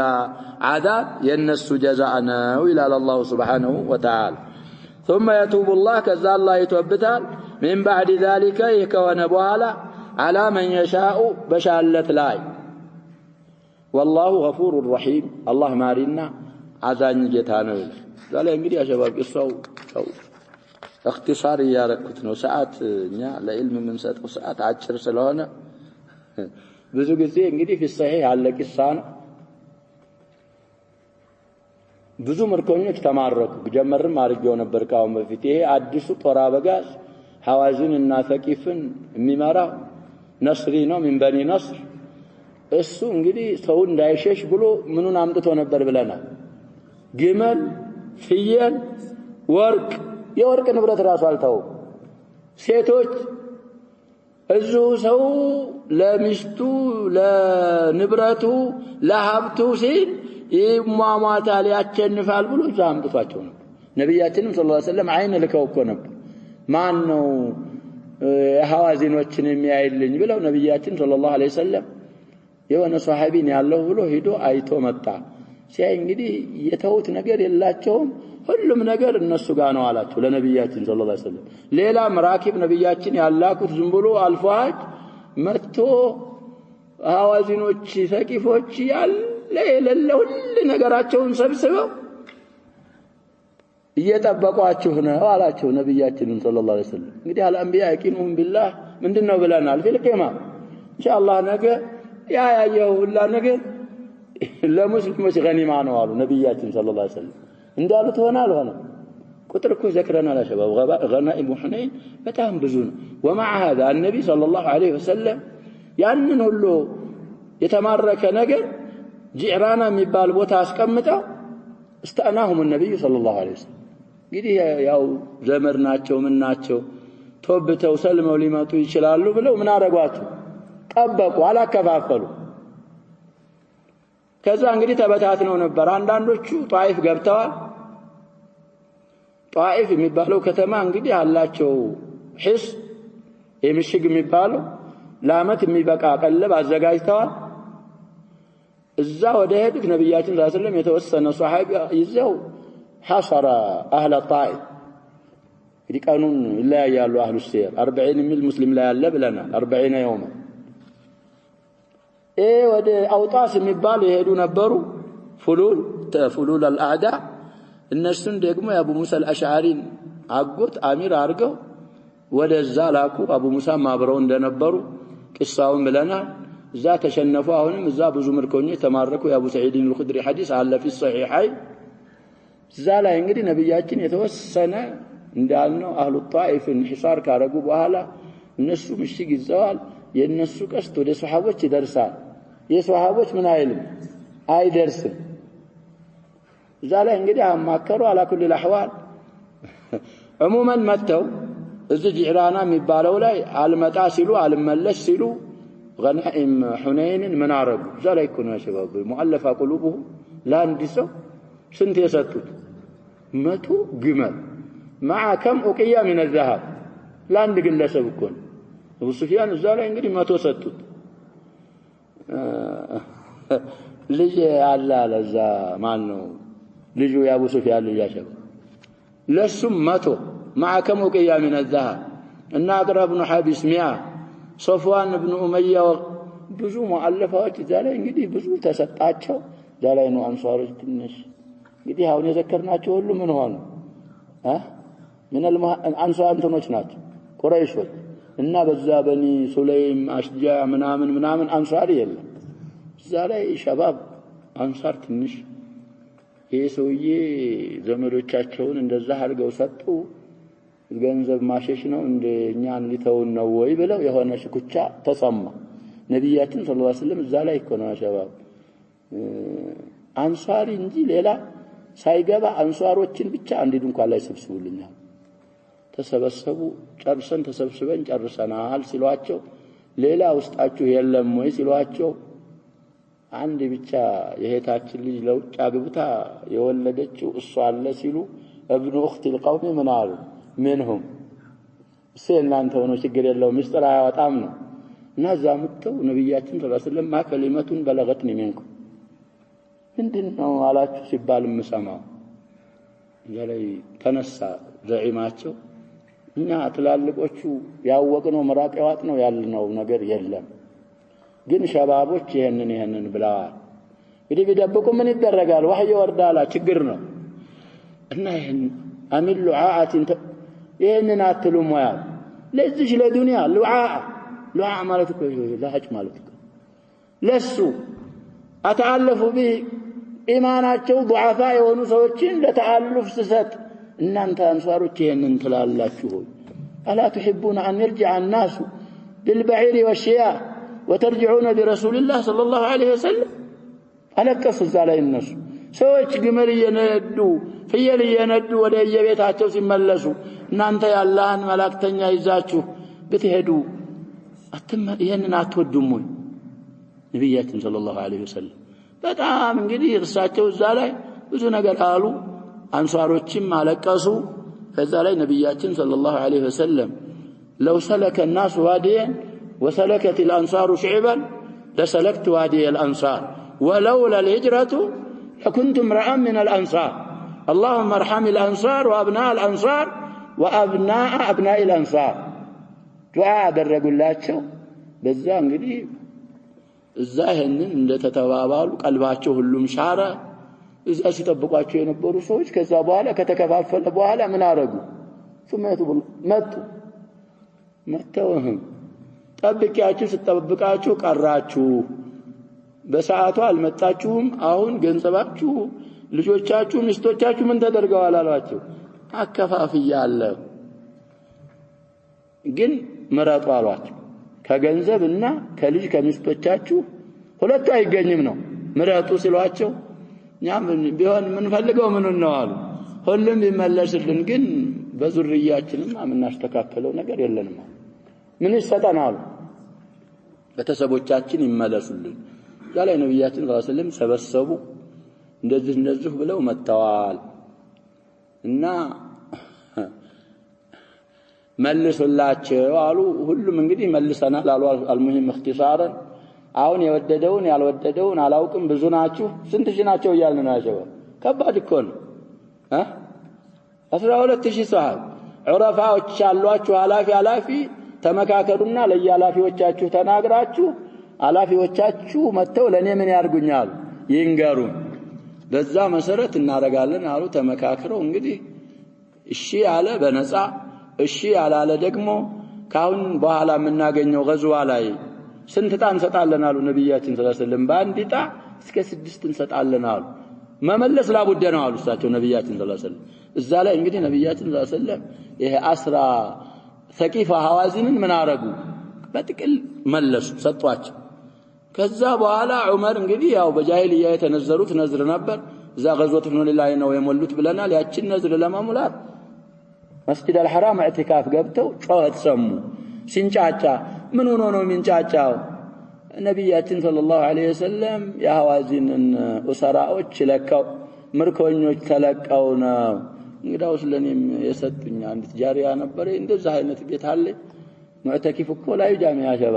عذاب የነሱ جزاء ነው ይላል አላህ Subhanahu Wa Ta'ala ثم يتوب الله كذا الله يتوبታል من بعد ذلك يكون በኋላ على من يشاء بشالت ላይ والله غفور رحيم الله مارينا አዛኝ ጌታ ነው ዛሬ እንግዲህ አሸባብ እሷው اختصار ያረኩት ነው ሰዓት እኛ ለዕልም የምንሰጠው ሰዓት አጭር ስለሆነ ብዙ ጊዜ እንግዲህ في الصحيح ያለ ቂሳ ነው ብዙ ምርኮኞች ተማረኩ ጀመርም አርገው ነበር ካሁን በፊት ይሄ አዲሱ ጦር አበጋዝ ሐዋዚን እና ተቂፍን የሚመራው ነስሪ ነው ምን በኒ ነስር እሱ እንግዲህ ሰው እንዳይሸሽ ብሎ ምኑን አምጥቶ ነበር ብለናል ግመል ፍየል ወርቅ የወርቅ ንብረት ራሱ አልተው ሴቶች እዙ ሰው ለሚስቱ ለንብረቱ ለሀብቱ ሲል ይሟሟታል ያቸንፋል ብሎ ዛምጥቷቸው ነው። ነብያችንም ሰለላሁ ዐለይሂ ወሰለም አይን ልከው እኮ ነበር። ማን ነው ሐዋዚኖችን የሚያይልኝ ብለው ነብያችን ሰለላሁ ዐለይሂ ወሰለም የሆነ ሷሐቢን ያለው ብሎ ሄዶ አይቶ መጣ። ሲያይ እንግዲህ የተውት ነገር የላቸውም፣ ሁሉም ነገር እነሱ ጋር ነው አላቸው ለነብያችን ሰለላሁ ዐለይሂ ወሰለም። ሌላ መራኪብ ነብያችን ያላኩት ዝም ብሎ አልፏጅ መጥቶ ሐዋዚኖች ሰቂፎች ያለ የሌለ ሁሉ ነገራቸውን ሰብስበው እየጠበቋችሁ ነው አላቸው ነብያችን ሰለላሁ ዐለይሂ ወሰለም። እንግዲህ አልአንቢያ የቂኑሁም ቢላህ ምንድነው ብለናል? ፊል ቂማ ኢንሻአላህ ነገ ያየው ሁላ ነገር ለሙስሊሞች ገኒማ ነው አሉ ነብያችን ሰለላሁ ዐለይሂ ወሰለም። እንዳሉት ሆነ ቁጥር እኮ ዘክረናል አሸባብ ገናኢም ሁነይን በጣም ብዙ ነው። ومع هذا النبي صلى الله عليه وسلم ያንን ሁሉ የተማረከ ነገር ጂዕራና የሚባል ቦታ አስቀምጠው استأناهم النبي صلى الله عليه وسلم እንግዲህ ያው ዘመድ ናቸው ምን ናቸው ተወብተው ሰልመው ሊመጡ ይችላሉ ብለው ምን አረጋቸው? ጠበቁ፣ አላከፋፈሉ። ከዛ እንግዲህ ተበታትነው ነበር። አንዳንዶቹ ጧይፍ ገብተዋል። ጧይፍ የሚባለው ከተማ እንግዲህ አላቸው ሒስ የምሽግ የሚባለው ለዓመት የሚበቃ ቀለብ አዘጋጅተዋል። እዛ ወደ ሄዱት ነብያችን ሰለላሁ ዐለይሂ ወሰለም የተወሰነ ሷሐቢ ይዘው ሐሰረ አህለ ጣኢፍ እንግዲህ ቀኑን ይለያያሉ። አህሉ ሲር 40 ሚል ሙስሊም ላይ ያለ ብለናል። 40 يوم ወደ አውጣስ የሚባል የሄዱ ነበሩ። ፉሉል አልአዕዳ እነሱን ደግሞ የአቡ ሙሳ አልአሽዓሪን አጎት አሚር አድርገው ወደዛ ላኩ። አቡ ሙሳ ማብረው እንደነበሩ ቂሳውን ብለናል። እዛ ተሸነፉ። አሁንም እዛ ብዙ ምርኮኞች ተማረኩ። የአቡ ሰዒድ አልኹድሪ ሐዲስ አለ في الصحيحين። እዛ ላይ እንግዲህ ነብያችን የተወሰነ እንዳልነው አህሉ ጣኢፍን ሒሳር ካረጉ በኋላ እነሱ ምሽግ ይዘዋል። የነሱ ቀስት ወደ ሱሐቦች ይደርሳል። የሱሐቦች ምን አይልም አይደርስም። እዛ ላይ እንግዲህ አማከሩ አላ ኩል الأحوال عموما መተው እዚህ ጂዕራና የሚባለው ላይ አልመጣ ሲሉ አልመለስ ሲሉ ገናኢም ሁነይንን ምን አረጉ? እዛ ላይ እኮ ነው ሸባብ ሙአለፋ ቁሉቡሁ ለአንድ ሰው ስንት የሰጡት? 100 ግመል مع كم أقية من الذهب ለአንድ ግለሰብ እኮ ነው። አቡ ሱፊያን እዛ ላይ እንግዲህ 100 ሰጡት። ልጅ አለ ለዛ ማን ነው ልጁ የአቡ ሱፊያን ልጅ ያሸበ ለሱም 100 مع كم أقية من الذهب እና አቅረብ ብኑ ሐቢስ 100 ሶፍዋን ብኑ ኡመያ ብዙ ሙአለፋዎች እዛ ላይ እንግዲህ ብዙ ተሰጣቸው። እዛ ላይ ነው አንሷሮች ትንሽ እንግዲህ አሁን የዘከርናቸው ሁሉ ምን ሆኑ? ምን አንሷር እንትኖች ናቸው ቁረይሾች እና በዛ በኒ ሱለይም አሽጃ ምናምን አንሷር የለም። እዛ ላይ ሸባብ አንሷር ትንሽ የሰውዬ ዘመዶቻቸውን እንደዛ አድርገው ሰጡ። ገንዘብ ማሸሽ ነው እንደኛ ሊተውን ነው ወይ ብለው የሆነ ሽኩቻ ተሰማ። ነብያችን ሰለላሁ ዐለይሂ ወሰለም እዛ ላይ እኮ ነው ሸባብ አንሷሪ እንጂ ሌላ ሳይገባ አንሷሮችን ብቻ አንድ ድንኳን ላይ ሰብስቡልኛል። ተሰበሰቡ። ተሰብስበን ጨርሰናል ሲሏቸው ሌላ ውስጣችሁ የለም ወይ ሲሏቸው አንድ ብቻ የሄታችን ልጅ ለውጭ አግብታ የወለደችው እሷ አለ ሲሉ ابن اخت القوم ምን አሉ? منهم እናንተ ሆኖ ችግር የለውም ምስጥር አያወጣም ነው። እና ዛምተው ነብያችን ሰለላሁ ዐለይሂ ወሰለም ማከሊመቱን በለገትኒ منكم ምንድነው አላችሁ ሲባል ምሰማው ያለይ ተነሳ ዘዒማቸው እኛ ትላልቆቹ ያወቅነው መራቅ ያዋጥ ነው ያልነው ነገር የለም፣ ግን ሸባቦች ይሄንን ብለዋል። እንግዲህ ቢደብቁ ምን ይደረጋል? ወህይ ወርዳላ ችግር ነው። እና ይሄን አሚል ሉዓአት ይሄንን አትሉም ወይ ለዚህ ለዱንያ ሉዓ ማለት እኮ ለሐጭ ማለት እኮ ለሱ አተአለፉ ቢህ ኢማናቸው ضعፋ የሆኑ ሰዎችን ለተአልፍ ስሰጥ እናንተ አንሷሮች ይሄንን ትላላችሁ ሆይ አላ تحبون ان يرجع الناس بالبعير والشياه وترجعون برسول الله صلى الله عليه وسلم አለቀሱ እዛ ላይ እነሱ ሰዎች ግመል እየነዱ ፍየል እየነዱ ወደ የቤታቸው ሲመለሱ እናንተ ያላህን መላእክተኛ ይዛችሁ ብትሄዱ ይሄንን አትወዱም ወይ? ነብያችን ሰለላሁ ዐለይሂ ወሰለም በጣም እንግዲህ እርሳቸው እዛ ላይ ብዙ ነገር አሉ። አንሷሮችም አለቀሱ። ከዛ ላይ ነብያችን ሰለላሁ ዐለይሂ ወሰለም لو سلك الناس واديا وسلكت الأنصار شعبا لسلكت وادي الأنصار ولولا الهجرة لكنت امرأ من الأنصار اللهم ارحم الأنصار وأبناء الأنصار وأبناء الأنصار دعاء درجولاتቸው በዛ እንግዲህ እዛ ይሄንን እንደተተባባሉ ቀልባቸው ሁሉም ሻረ። እዛ ሲጠብቋቸው የነበሩ ሰዎች ከዛ በኋላ ከተከፋፈለ በኋላ ምን አረጉ? ሱመቱ መተውህም ጠብቂያችሁ ስትጠብቃችሁ ቀራችሁ። በሰዓቱ አልመጣችሁም። አሁን ገንዘባችሁ፣ ልጆቻችሁ፣ ሚስቶቻችሁ ምን ተደርገዋል አሏቸው። አከፋፍያለሁ ግን ምረጡ አሏቸው። ከገንዘብና ከልጅ ከሚስቶቻችሁ ሁለቱ አይገኝም ነው ምረጡ ሲሏቸው እኛም ቢሆን ምን ፈልገው ምን ነው አሉ። ሁሉም ቢመለስልን ግን በዙርያችንም ምናስተካከለው ነገር የለንም። ምን ይሰጠናል? ቤተሰቦቻችን ይመለሱልን። ያላይ ነብያችን ሰለላሁ ዐለይሂ ወሰለም ሰበሰቡ። እንደዚህ ብለው መተዋል እና መልሱላቸው አሉ። ሁሉም እንግዲህ መልሰናል አሉ። አልሙሂም اختصارا አሁን የወደደውን ያልወደደውን አላውቅም ብዙ ናችሁ ስንት ሺህ ናቸው እያልን ነው ያለው። ከባድ እኮ ነው 12000 ሰሃብ ዑረፋዎች ያሏችሁ አላፊ ተመካከሩና ለያላፊዎቻችሁ ተናግራችሁ አላፊዎቻችሁ መተው ለኔ ምን ያርጉኛል ይንገሩ። በዛ መሰረት እናረጋለን አሉ። ተመካከረው እንግዲህ እሺ ያለ በነፃ እሺ ያላለ ደግሞ ካሁን በኋላ የምናገኘው ገዝዋ ላይ ስንት ጣን እንሰጣለን አሉ ነብያችን ሰለላሁ ዐለይሂ ወሰለም። በአንድ ጣ እስከ 6 እንሰጣለን አሉ። መመለስ ላቡደ ነው አሉ እሳቸው ነብያችን ሰለላሁ ዐለይሂ ወሰለም። እዛ ላይ እንግዲህ ነብያችን ሰለላሁ ዐለይሂ ወሰለም ይሄ አስራ ሰቂፋ ሐዋዚንን ምን አረጉ? በጥቅል መለሱ ሰጧቸው። ከዛ በኋላ ዑመር እንግዲህ ያው በጃሂልያ የተነዘሩት ነዝር ነበር። እዛ ገዝወት ነው ለላይ ነው የሞሉት ብለናል። ያችን ነዝር ለማሙላት መስጂድ አልሐራም ኢዕቲካፍ ገብተው ጮኸት ሰሙ። ሲንጫጫ ምን ሆኖ ነው የሚንጫጫው? ነብያችን ሰለላሁ ዐለይሂ ወሰለም የሐዋዚንን ኡሰራዎች ለቀው ምርኮኞች ተለቀው ነው። እንግዳው ስለኔም የሰጡኝ አንዲት ጃሪያ ነበር። እንደዛ አይነት ቤት አለ ሙዕተኪፍ እኮ ላይ ጃሚዓ ሸባ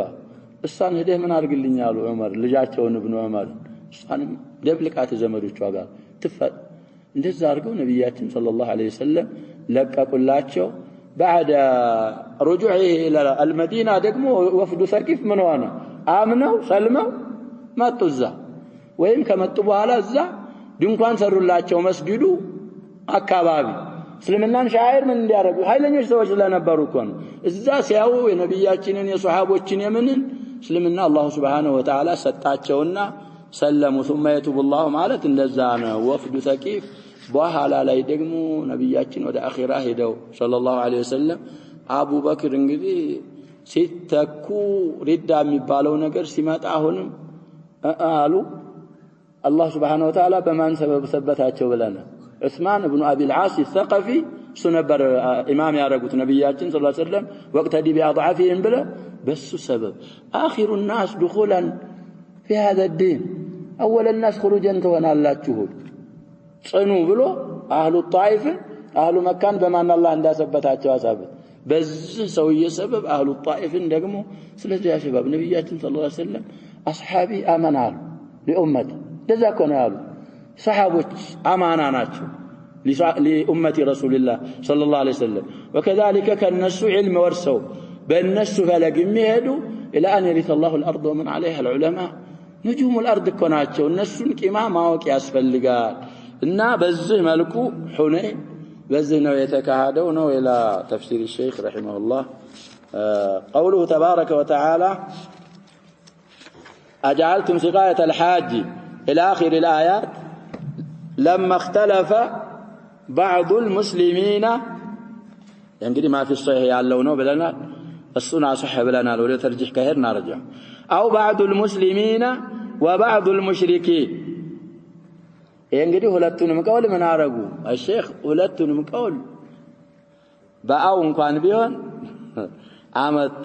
እሷን ሄደህ ምን አድርግልኛሉ ዑመር ልጃቸውን ኢብኑ ዑመር እሷንም ደብልቃት ዘመዶቿ ጋር ትፈጥ እንደዛ አድርገው ነብያችን ሰለላሁ ዐለይሂ ወሰለም ለቀቁላቸው። بعد رجوعه الى المدينه ደግሞ ወፍዱ ሰቂፍ ምን ሆነ? አምነው ሰልመው መጡ። እዛ ወይም ከመጡ በኋላ እዛ ድንኳን ሰሩላቸው መስጊዱ አካባቢ። እስልምናን ሻዓይር ምን እንዲያረጉ ኃይለኞች ሰዎች ስለነበሩ እኮ ነው። እዛ ሲያዩ የነብያችንን የሱሐቦችን የምንን እስልምና አላህ Subhanahu Wa Ta'ala ሰጣቸውና ሰለሙ። ثم يتوب الله ማለት እንደዛ ነው። ወፍዱ ሰቂፍ በኋላ ላይ ደግሞ ነብያችን ወደ አኺራ ሄደው ሰለላሁ ዐለይሂ ወሰለም አቡበክር እንግዲህ ሲተኩ ሪዳ የሚባለው ነገር ሲመጣ አሁንም አሉ አላህ Subhanahu Wa Ta'ala በማን ሰበብ ሰበታቸው ብለናል። ዑስማን ኢብኑ አቢ አልዓስ الثقفي ሱነበር ኢማም ያረጉት ነብያችን ሰለላሁ ዐለይሂ ወሰለም ወቅተዲ ቢአضعفهم ብለ በሱ ሰበብ آخر الناس دخولا في هذا الدين اول الناس خروجا ትሆናላችሁ ጽኑ ብሎ አህሉ ጣይፍ አህሉ መካን በማን አላህ እንዳሰበታቸው አሳበ። በዚህ ሰውዬ ሰበብ አህሉ ጣይፍን ደግሞ ስለዚህ ያ ሸባብ ነብያችን ሰለላሁ ዐለይሂ ወሰለም አስሐቢ አማናሉ ለኡመት እንደዛ ኮነ ያሉ ሰሃቦች አማና ናቸው ለኡመቲ ረሱልላህ ሰለላሁ ዐለይሂ ወሰለም። وكذلك ከነሱ ዒልም ወርሰው በእነሱ ፈለግ የሚሄዱ الى ان يرث الله الارض ومن عليها العلماء نجوم الارض ኮናቸው። እነሱን ቂማ ማወቅ ያስፈልጋል። እና በዚህ መልኩ ሁነይን በዚህ ነው የተካሄደው ነው። الى تفسير الشيخ رحمه الله قوله تبارك وتعالى اجعلتم سقاية الحاج الى اخر الايات لما اختلف بعض المسلمين እንግዲህ ما في الصحيح ያለው ነው ብለናል። እሱን አصح ብለናል። ወደ ተርጂህ ከሄድን አረጃ او بعض المسلمين وبعض المشركين እንግዲህ ሁለቱንም ቀውል ምን አረጉ الشيخ ሁለቱንም ቀውል በአው እንኳን ቢሆን አመጡ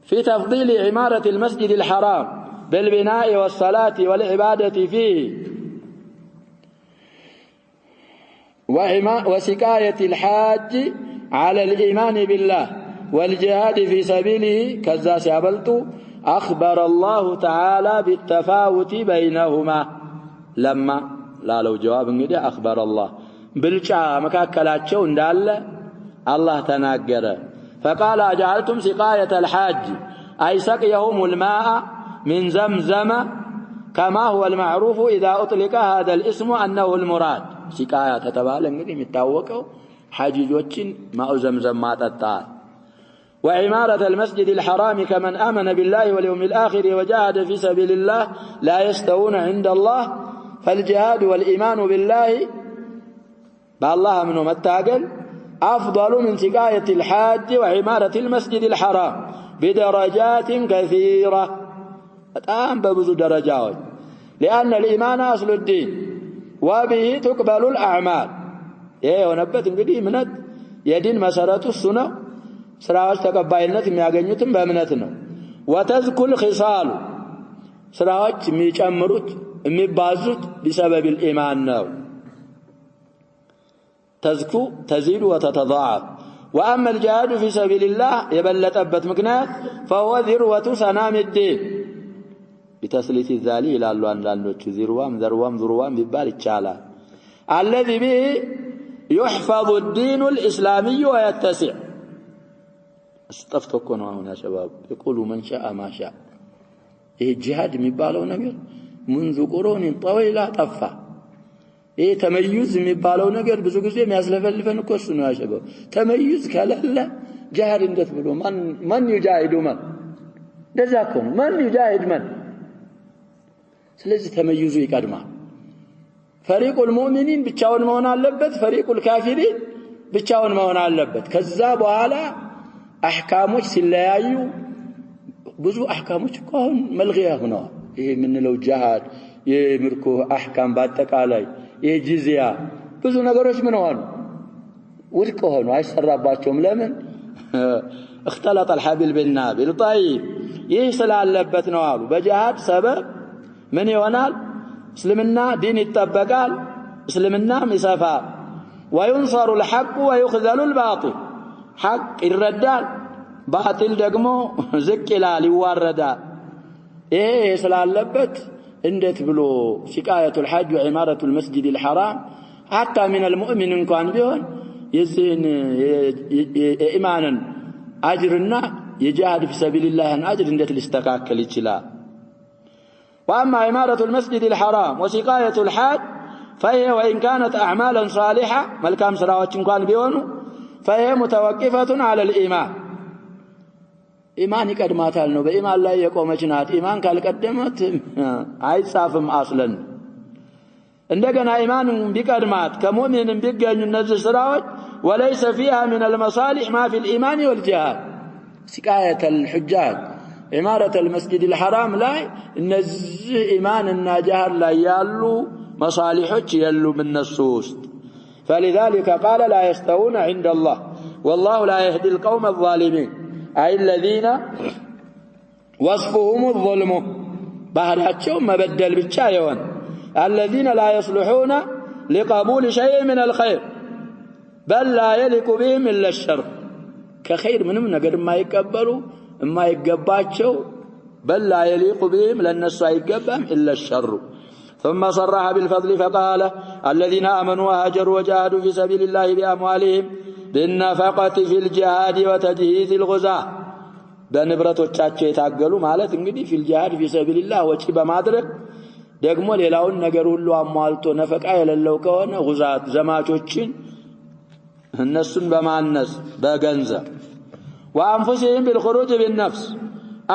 في تفضيل عمارة المسجد الحرام بالبناء والصلاة والعبادة فيه وسقاية الحاج على الإيمان بالله والجهاد في سبيله كذا سيابلتو أخبر الله تعالى بالتفاوت بينهما لما لا لو جواب انجدي أخبر الله بالشا مكاكلاتشو اندال الله تناقر فقال أجعلتم سقاية الحاج أي سقيهم الماء من زمزم كما هو المعروف إذا أطلق هذا الاسم أنه المراد سقاية تتبال انجدي متاوكو حاججوچن ماء زمزم ما تطال وعمارة المسجد الحرام كمن آمن بالله واليوم الآخر وجاهد في سبيل الله لا يستوون عند الله فالجهاد والإيمان بالله بالله منه متاقل أفضل من سقاية الحاج وعمارة المسجد الحرام بدرجات كثيرة الآن ببذو درجات لأن الإيمان أصل الدين وبه تقبل الأعمال إيه ونبت انقدي منت يدين مسارات السنة سراج تقبايلنت የሚያገኙትም በእምነት ነው وتذكر الخصال ስራዎች የሚጨምሩት የሚባዙት بسبب الإيمان ነው تذكو تزيد وتتضاعف وأما الجهاد في سبيل الله يبلطበት ምክንያት فهو ذروة سنام الدين بتسليث الذالي ይላሉ አንዳንዶቹ ذروام ቢባል ይቻላል الذي به يحفظ الدين الإسلامي ويتسع استفتكوا هنا يا شباب يقولوا من شاء ما شاء إيه الجهاد ميبالو نجر منذ قرون طويلة طفى إيه تميز ميبالو نجر بزو غزي የሚያስለፈልፈን እኮ እሱ ነው ያሸበው ተመይዝ ካለለ جهاد እንደትብሎ ማን ይጃሂዱ ማን እንደዛ እኮ ነው ማን ይጃሂድ ማን ስለዚህ ተመይዙ ይቀድማል فريق المؤمنين ብቻውን መሆን አለበት فريق الكافرين ብቻውን መሆን አለበት ከዛ በኋላ أحكاموش سلايو بزو أحكاموش كون ملغية هنا إيه من لو جهاد يمركو أحكام باتك علي يجزيا بزو نقروش من هون وركو هون وعيش سراباتهم لمن اختلط الحبل بالنابل طيب يسل على اللبت نوالو بجهاد سبب من يونال اسلمنا دين التبقال اسلمنا مسافا وينصر الحق ويخذل الباطل حق الردال باطل دغمو زق ይላል ይዋረዳል ይሄ ስላለበት እንዴት ብሎ سقاية الحج وعمارة المسجد الحرام حتى من المؤمن እንኳን ቢሆን የዚህን ኢማንን አጅርና የጂሃድ في سبيل الله አጅር እንዴት ሊስተካከል ይችላል واما عمارة المسجد الحرام وسقاية الحج فهي وان كانت اعمالا صالحة መልካም ስራዎች እንኳን ቢሆኑ فهي متوقفة على الإيمان إيمان يقدماتال ነው በኢማን ላይ የቆመች ናት ኢማን ካልቀደመት አይጻፍም አስለን እንደገና ኢማን ቢቀድማት ከሙእሚንም ቢገኙ እነዚህ ስራዎች وليس فيها من المصالح ما في الإيمان والجهاد سقاية الحجاج عمارة المسجد الحرام ላይ እነዚህ ኢማንና ጂሃድ ላይ ያሉ መሳሊሖች ያሉ በእነሱ ውስጥ فلذلك قال لا يستوون عند الله والله لا يهدي القوم الظالمين أي الذين وصفهم الظلم ባህሪያቸውም መበደል ብቻ ይሆን الذين لا يصلحون لقبول شيء من الخير بل لا يليق بهم إلا الشر كخير منهم ነገር የማይቀበሉ የማይገባቸው بل لا يليق بهم لنሱ አይገባም إلا الشر ثم صرح بالفضل فقال الذين آمنوا وهاجروا وجاهدوا في سبيل الله بأموالهم بالنفقة في الجهاد وتجهيز الغزاة በንብረቶቻቸው የታገሉ ማለት እንግዲህ في الجهاد في سبيل الله ወጪ በማድረግ ደግሞ ሌላውን ነገር ሁሉ አሟልቶ ነፈቃ የሌለው ከሆነ ጉዛት ዘማቾችን እነሱን በማነስ በገንዘብ وأنفسهم بالخروج بالنفس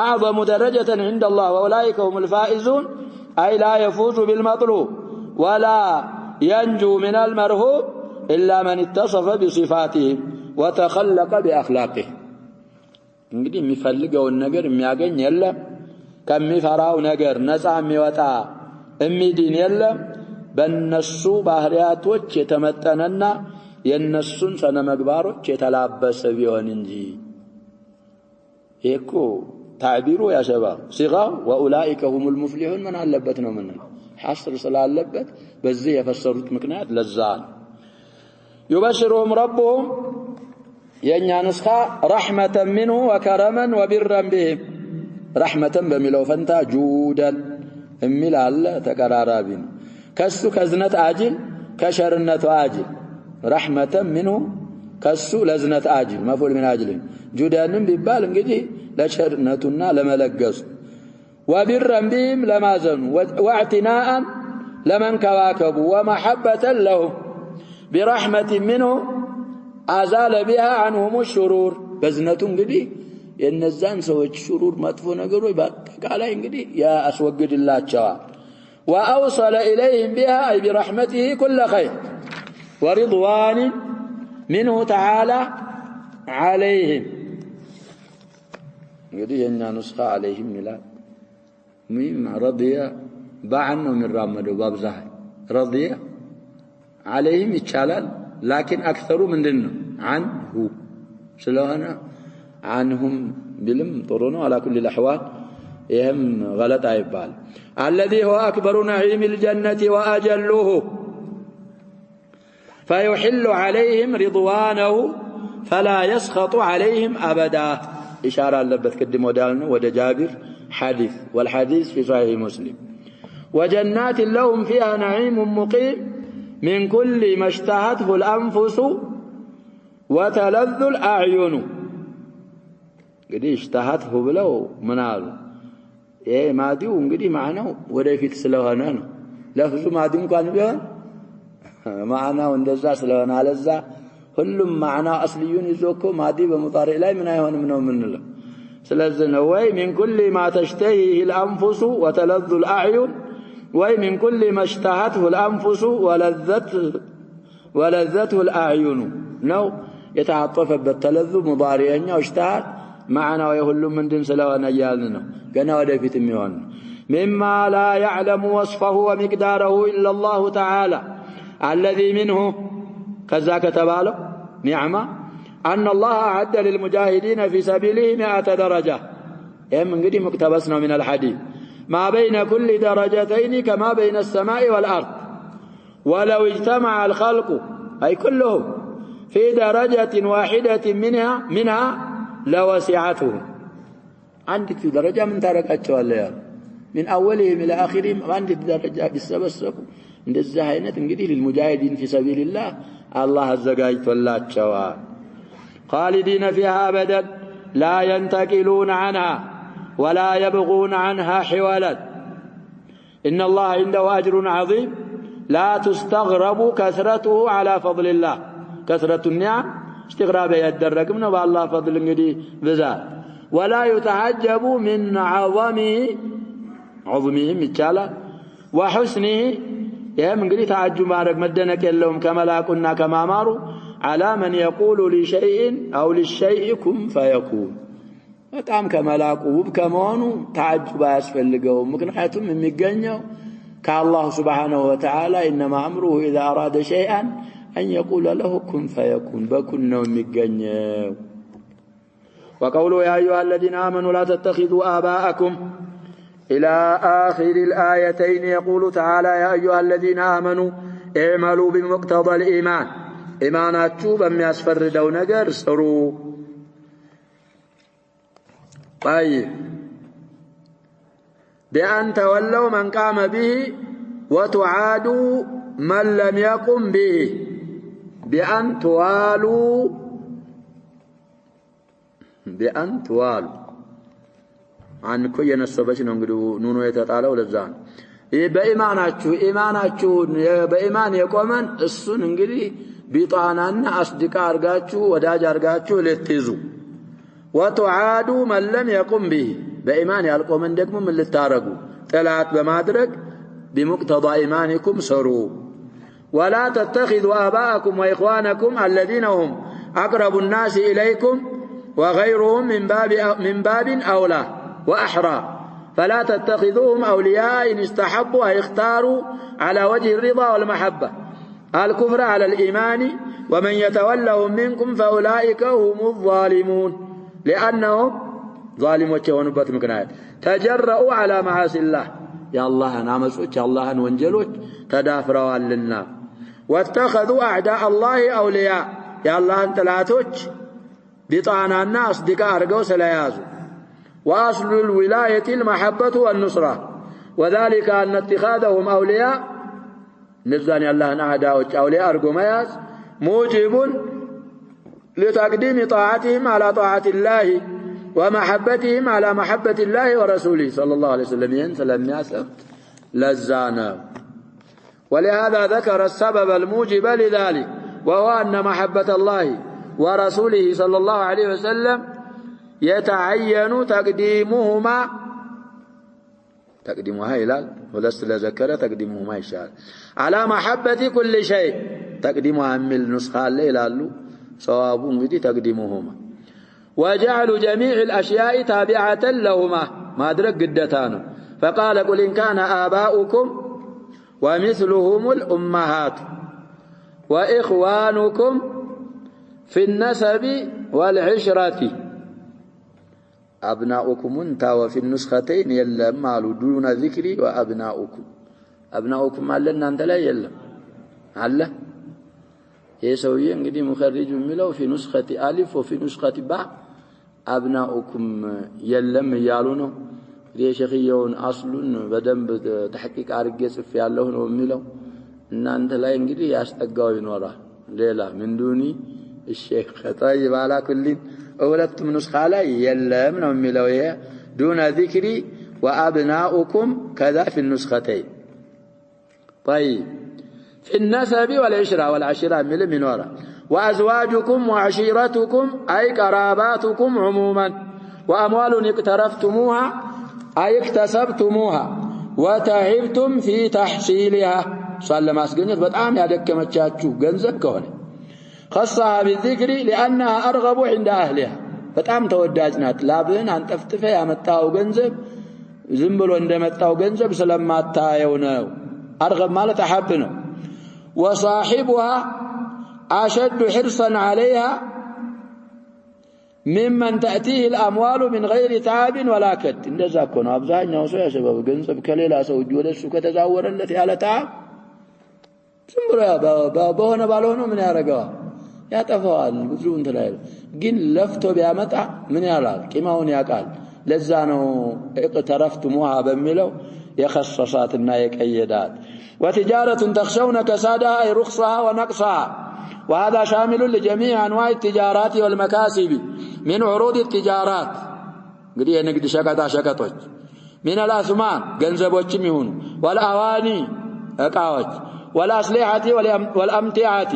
أعظم درجة عند الله وأولئك هم الفائزون أي لا يفوز بالمطلوب ولا ينجو من المرهوب إلا من اتصف بصفاته وتخلق بأخلاقه እንግዲህ የሚፈልገውን ነገር የሚያገኝ የለም ከሚፈራው ነገር ነፃ የሚወጣ እሚድን የለም በእነሱ ባህሪያቶች የተመጠነና የነሱን ስነ ምግባሮች የተላበሰ ቢሆን እንጂ እኮ تعبيره يا شباب صيغة وأولئك هم المفلحون من علبتنا منه حصر صلاة علبت بزي يفسرت مكنات للزال يبشرهم ربهم ينيا نسخة رحمة منه وكرما وبرا بهم رحمة بملو فانتا جودا اميل الله تقرارابين كسو كزنة عاجل كشرنة عاجل رحمة منه كسو لزنة عاجل مفعول من عاجل جودا ببال انجدي لشرنتنا لملقص وبرا بهم لمازنوا واعتناء لمن كواكبوا ومحبة لهم برحمة منه أزال بها عنهم الشرور بزنة انجدي የነዛን ሰዎች ሽሩር መጥፎ ነገሮች በአጠቃላይ እንግዲህ ያ አስወግድላቸዋል وأوصل إليهم بها أي برحمته كل خير ورضوان منه تعالى عليهم እንግዲህ የኛ ንስኻ عليهم ይላል ምን رضي بعن من رمضان በአብዛህ رضي عليهم ይቻላል لكن أكثر ምንድነው عنه ስለሆነ عنهم بلم طرونه على كل الأحوال يهم غلط عيبال الذي هو أكبر نعيم الجنة وأجله فيحل عليهم رضوانه فلا يسخط عليهم أبدا إشارة لبث كدم ودالنا ود جابر حديث والحديث في صحيح مسلم وجنات لهم فيها نعيم مقيم من كل ما اشتهته الأنفس وتلذ الأعين እንግዲህ اشتهته ብለው ምን አሉ ይሄ ማዲው እንግዲህ ማዕናው ወደፊት ስለሆነ ነው ለፍዙ ማዲው እንኳን ቢሆን ማዕናው እንደዛ ስለሆነ አለዛ ሁሉም ማዕናው አስልዩን ይዞኮ ማዲ በሙጣሪዕ ላይ ምን አይሆንም ነው ምንለው ስለዚህ ነው ወይ من كل ما تشتهيه الانفس وتلذ الاعين ወይ من كل ما اشتهته الانفس ولذته الاعين ነው የተዓጠፈበት ተለذ ሙዳሪዕኛው اشتهى معنى ويهلم من دين سلوانا يالنا كنا ودفت ميون مما لا يعلم وصفه ومقداره إلا الله تعالى الذي منه كذا كتباله نعمة أن الله أعد للمجاهدين في سبيله 100 درجة من قدي مقتبسنا من الحديث ما بين كل درجتين كما بين السماء والأرض ولو اجتمع الخلق أي كلهم في درجة واحدة منها لوسعته عندك درجة من تركتها الله من أولهم إلى آخرهم عندك درجة بالسبسكوا عند الزهاينة انقدي للمجاهدين في سبيل الله الله الزقايت والله الشوال خالدين فيها أبدا لا ينتقلون عنها ولا يبغون عنها حوالا إن الله عنده أجر عظيم لا تستغرب كثرته على فضل الله كثرة النعم استغراب يدرك من الله فضل انقدي بذات ولا يتعجب من عظمه متشالا وحسنه يا من قدي تعجب مارك مدنك لهم كما لا كنا كما ماروا على من يقول لشيء أو للشيء كن فيكون በጣም ከመላቁ ከመሆኑ تعجب ያስፈልገው ምክንያቱም የሚገኘው كالله سبحانه وتعالى إنما أمره إذا أراد شيئا أن يقول له كن فيكون بكن نوم مجنّا وقوله يا أيها الذين آمنوا لا تتخذوا آباءكم إلى آخر الآيتين يقول تعالى يا أيها الذين آمنوا اعملوا بمقتضى الإيمان إيمانات شوبا من أسفر دون قرصروا طيب بأن تولوا من قام به وتعادوا من لم يقم به بأن توالوا عن كل نسبش نقولوا نونو يتطالوا للزان بإيماناتشون بإيمان يقومن السن انجلي بيطاننا أصدقاء أرقاتشو وداج أرقاتشو للتزو وتعادوا من لم يقم به بإيمان يلقومن دقم من للتارقوا تلات بمادرق بمقتضى إيمانكم سروا ولا تتخذوا آباءكم وإخوانكم الذين هم أقرب الناس إليكم وغيرهم من باب أولى وأحرى فلا تتخذوهم أولياء إن استحبوا أن يختاروا على وجه الرضا والمحبة الكفر على الإيمان ومن يتولهم منكم فأولئك هم الظالمون لأنهم
ዛሊሞች የሆኑበት ምክንያት ተጀረኡ ዐላ መዓሲላህ የአላህን አመጾች የአላህን ወንጀሎች ተዳፍረዋልና ወተኸዙ አዕዳእ አላህ አውሊያ የአላህን ጥላቶች ቢጣናና አስዲቃ አድርገው ስለያዙ وأصل الولاية المحبة والنصرة وذلك أن اتخاذهم أولياء نزان الله أعداء أولياء أرقمياز موجب لتقديم طاعتهم على طاعة الله ومحبتهم على محبة الله ورسوله صلى الله عليه وسلم ينسلم ياسف لزانا ولهذا ذكر السبب الموجب لذلك وهو أن محبة الله ورسوله صلى الله عليه وسلم يتعين تقديمها إلى ولست لذكر تقديمهما يشاء على محبة كل شيء تقديمها من نسخة إلى صواب ودي تقديمهما وجعل جميع الأشياء تابعة لهما ما أدرك قدتانه فقال قل إن كان آباؤكم ومثلهم الأمهات وإخوانكم في النسب والعشرة أبناؤكم انتا وفي النسختين يلم مالو دون ذكري وأبناؤكم علنا أنت لا يلم علّه يسوي انقدي مخرج ملو في نسخة ألف وفي نسخة باء أبناؤكم يلم يالونه ليه شخيون أصل بدن تحقيق عرقيس في الله ملو إن أنت لا انقدي يستقاوين وراه ليلة من دوني الشيخ طيب على كل أولت من نسخة لا يلم ملو دون ذكري وأبناؤكم كذا في النسختين طيب في النسب والعشرة من وراء وأزواجكم وعشيرتكم أي قراباتكم عموما وأموال اقترفتموها أي اكتسبتموها وتعبتم في تحصيلها صلى الله عليه وسلم بتعام يدك متشاتشو جنزب كونه خصها بالذكر لأنها أرغب عند أهلها بتعام توداجنات لابن أن تفتفى متاو جنزب زنبلو عندما متاو جنزب سلما تايوناو أرغب مالة حبنا وصاحبها أشد حرصا عليها ممن تأتيه الأموال من غير تعب ولا كد إن ذاكونا أبزاين يوصي يا شباب جنزب كليلا سوجوا للسوكة تزاورا التي على تعب سمرا بهنا بالونه من يارقوا يا تفاعل بزرون تلايل جن لفتو بيامتا من يارق كيماون يقال لزانو اقترفتموها بميلو يخصصات النايك أيدات وتجارة تخشون كسادها أي رخصها ونقصها وهذا شامل لجميع أنواع التجارات والمكاسب من عروض التجارات قديه نقد شكطوش من الأثمان جنزبوش ميهون والأواني أقاوش والأسلحة والأمتعة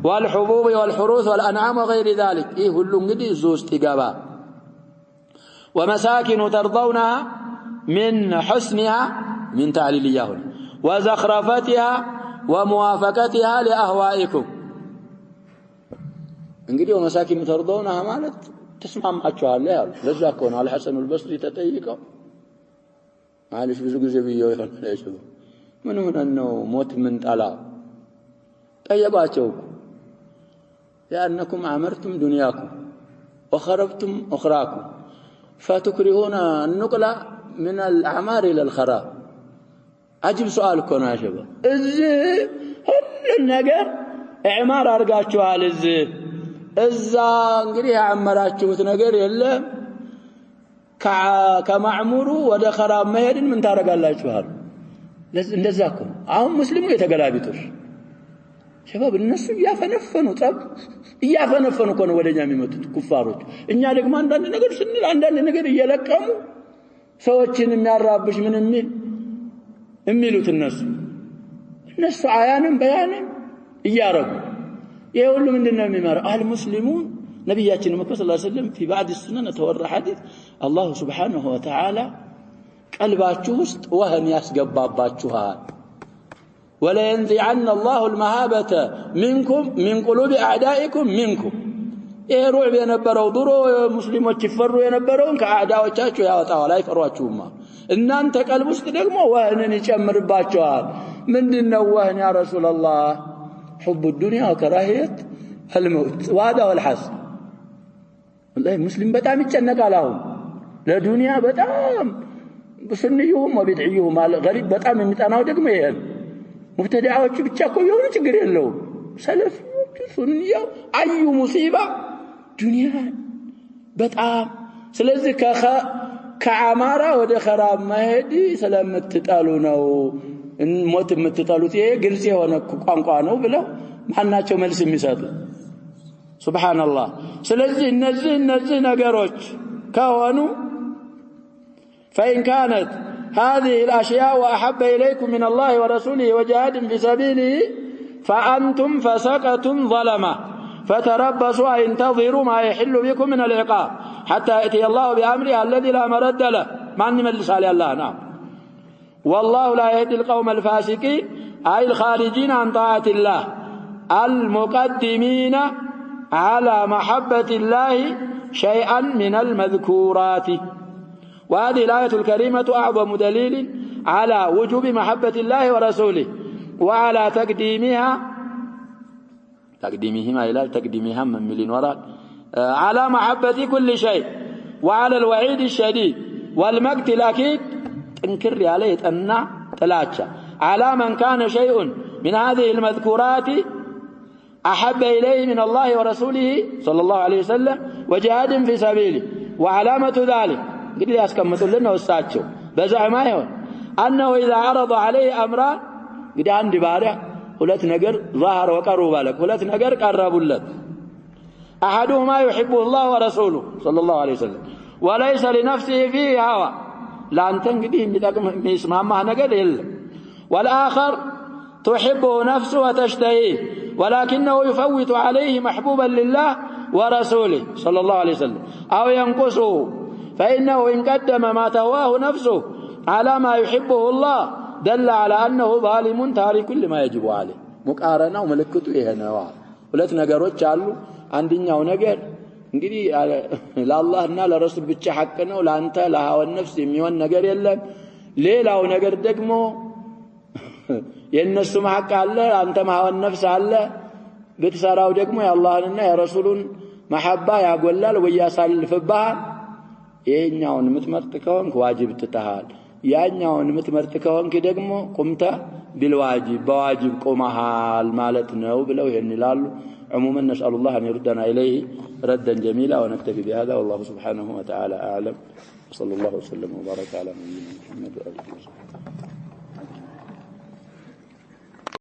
والحبوب والحروث والأنعام وغير ذلك إيه كلهم قدي زوز تقابا ومساكن ترضونها من حسنها من تعليل يهون وزخرفتها وموافقتها لأهوائكم انقدي ومساكن ترضونها مالت تسمع معك عليها لذاكون على الحسن البصري تتيقوا معلش بزوج زبيه يهون ليش من هنا انه موت من طلا طيباتكم لأنكم عمرتم دنياكم وخربتم أخراكم فتكرهون النقل من الأعمار إلى الخراب عجب سؤالكم يا شباب هل النجر إعمار أرجعتوا على إذا انقري عمراتشوت نجر يلا كمعمورو وده خراب مهر من تارق الله شهر لذاكم عام مسلمون يتقلابيتوش شباب الناس يافنفنوا طب يافنفنوا كانوا ودኛ የሚመጡት ኩፋሮች እኛ ደግሞ አንዳንድ ነገር ስንል አንዳንድ ነገር እየለቀሙ ሰዎችን የሚያራብሽ ምን የሚሉት እነሱ አያንም በያንም እያረጉ ይሄ ሁሉ ምንድነው የሚመራው المسلمون ነብያችን መከረ ሰለላሁ ዐለይሂ ወሰለም في بعض السنن ተወራ حديث الله سبحانه وتعالى ቀልባችሁ ውስጥ ወህም ያስገባባችኋል ولا ينزعن الله المهابة منكم من قلوب أعدائكم منكم إيه رعب ينبروا ضروا مسلمات يفروا ينبرون كأعداء وشاشوا يا وطاوة لا يفروا ما إن أنت قلب استدقموا وهن يشمر باتشوال من دين وهن يا رسول الله حب الدنيا وكراهية الموت وهذا هو الحسن والله مسلم بتعمل جنك علىهم ለዱንያ በጣም በስንዩም ወቢድዒዩም ገሪብ በጣም የሚጠናው ደግሞ ይሄን ሙብተዲዓዎቹ ብቻ እኮ የሆነ ችግር የለውም ሰለፊዎቹ ሱንያው አዩ ሙሲባ ዱንያ በጣም ስለዚህ ከአማራ ወደ ኸራብ መሄድ ስለምትጣሉ ነው ሞት የምትጣሉት ይሄ ግልጽ የሆነ ቋንቋ ነው ብለው ማናቸው መልስ የሚሰጡ ሱብሃንአላህ ስለዚህ እነዚህ ነገሮች ከሆኑ فإن كانت هذه الأشياء وأحب إليكم من الله ورسوله وجهاد في سبيله فأنتم فسقة ظلمة فتربصوا انتظروا ما يحل بكم من العقاب حتى يأتي الله بأمره الذي لا مرد له ما نملس على الله نعم والله لا يهدي القوم الفاسقين أي الخارجين عن طاعة الله المقدمين على محبة الله شيئا من المذكورات وهذه الآية الكريمة أعظم دليل على وجوب محبة الله ورسوله وعلى تقديمها من ملين وراء على محبة كل شيء وعلى الوعيد الشديد والمقت الأكيد تنكر عليه أن تلاتشا على من كان شيء من هذه المذكورات أحب إليه من الله ورسوله صلى الله عليه وسلم وجهاد في سبيله وعلامة ذلك قد لي أسكمت لنا وستاتشو بزع ما يهون أنه إذا عرض عليه أمران قد عندي بارع ولت نقر ظهر وقروا بالك ولت نقر قربوا لك أحدهما يحبه الله ورسوله صلى الله عليه وسلم وليس لنفسه فيه هوى لا أنت قديه يسمع ما نقر إلا والآخر تحبه نفسه وتشتهيه ولكنه يفوت عليه محبوبا لله ورسوله صلى الله عليه وسلم أو ينقصه فإنه إن قدم ما تهواه نفسه على ما يحبه الله دل على أنه ظالم تارك لما يجب عليه مقارنة وملكته إهنا ሁለት ነገሮች አሉ አንደኛው ነገር እንግዲህ ለአላህና ለረሱል ብቻ ሐቅ ነው ለአንተ ለሃወን ነፍስ የሚሆን ነገር የለም ሌላው ነገር ደግሞ የነሱ ሐቅ አለ አንተ ሃወን ነፍስ አለ ብትሰራው ደግሞ የአላህንና የረሱሉን መሐባ ያጎላል ወያሳልፍብሃል ይሄኛውን ምትመርጥ ከሆንክ ዋጅብ ትተሃል ያኛውን ምትመርጥ ከሆንክ ደግሞ ቁምተ بالواجب بواجب قمሃል ማለት ነው ብለው ይሄን ይላሉ عموما نسأل الله أن يردنا إليه ردا جميلا ونكتفي بهذا والله سبحانه وتعالى أعلم وصلى الله وسلم وبارك على نبينا محمد وآله وصحبه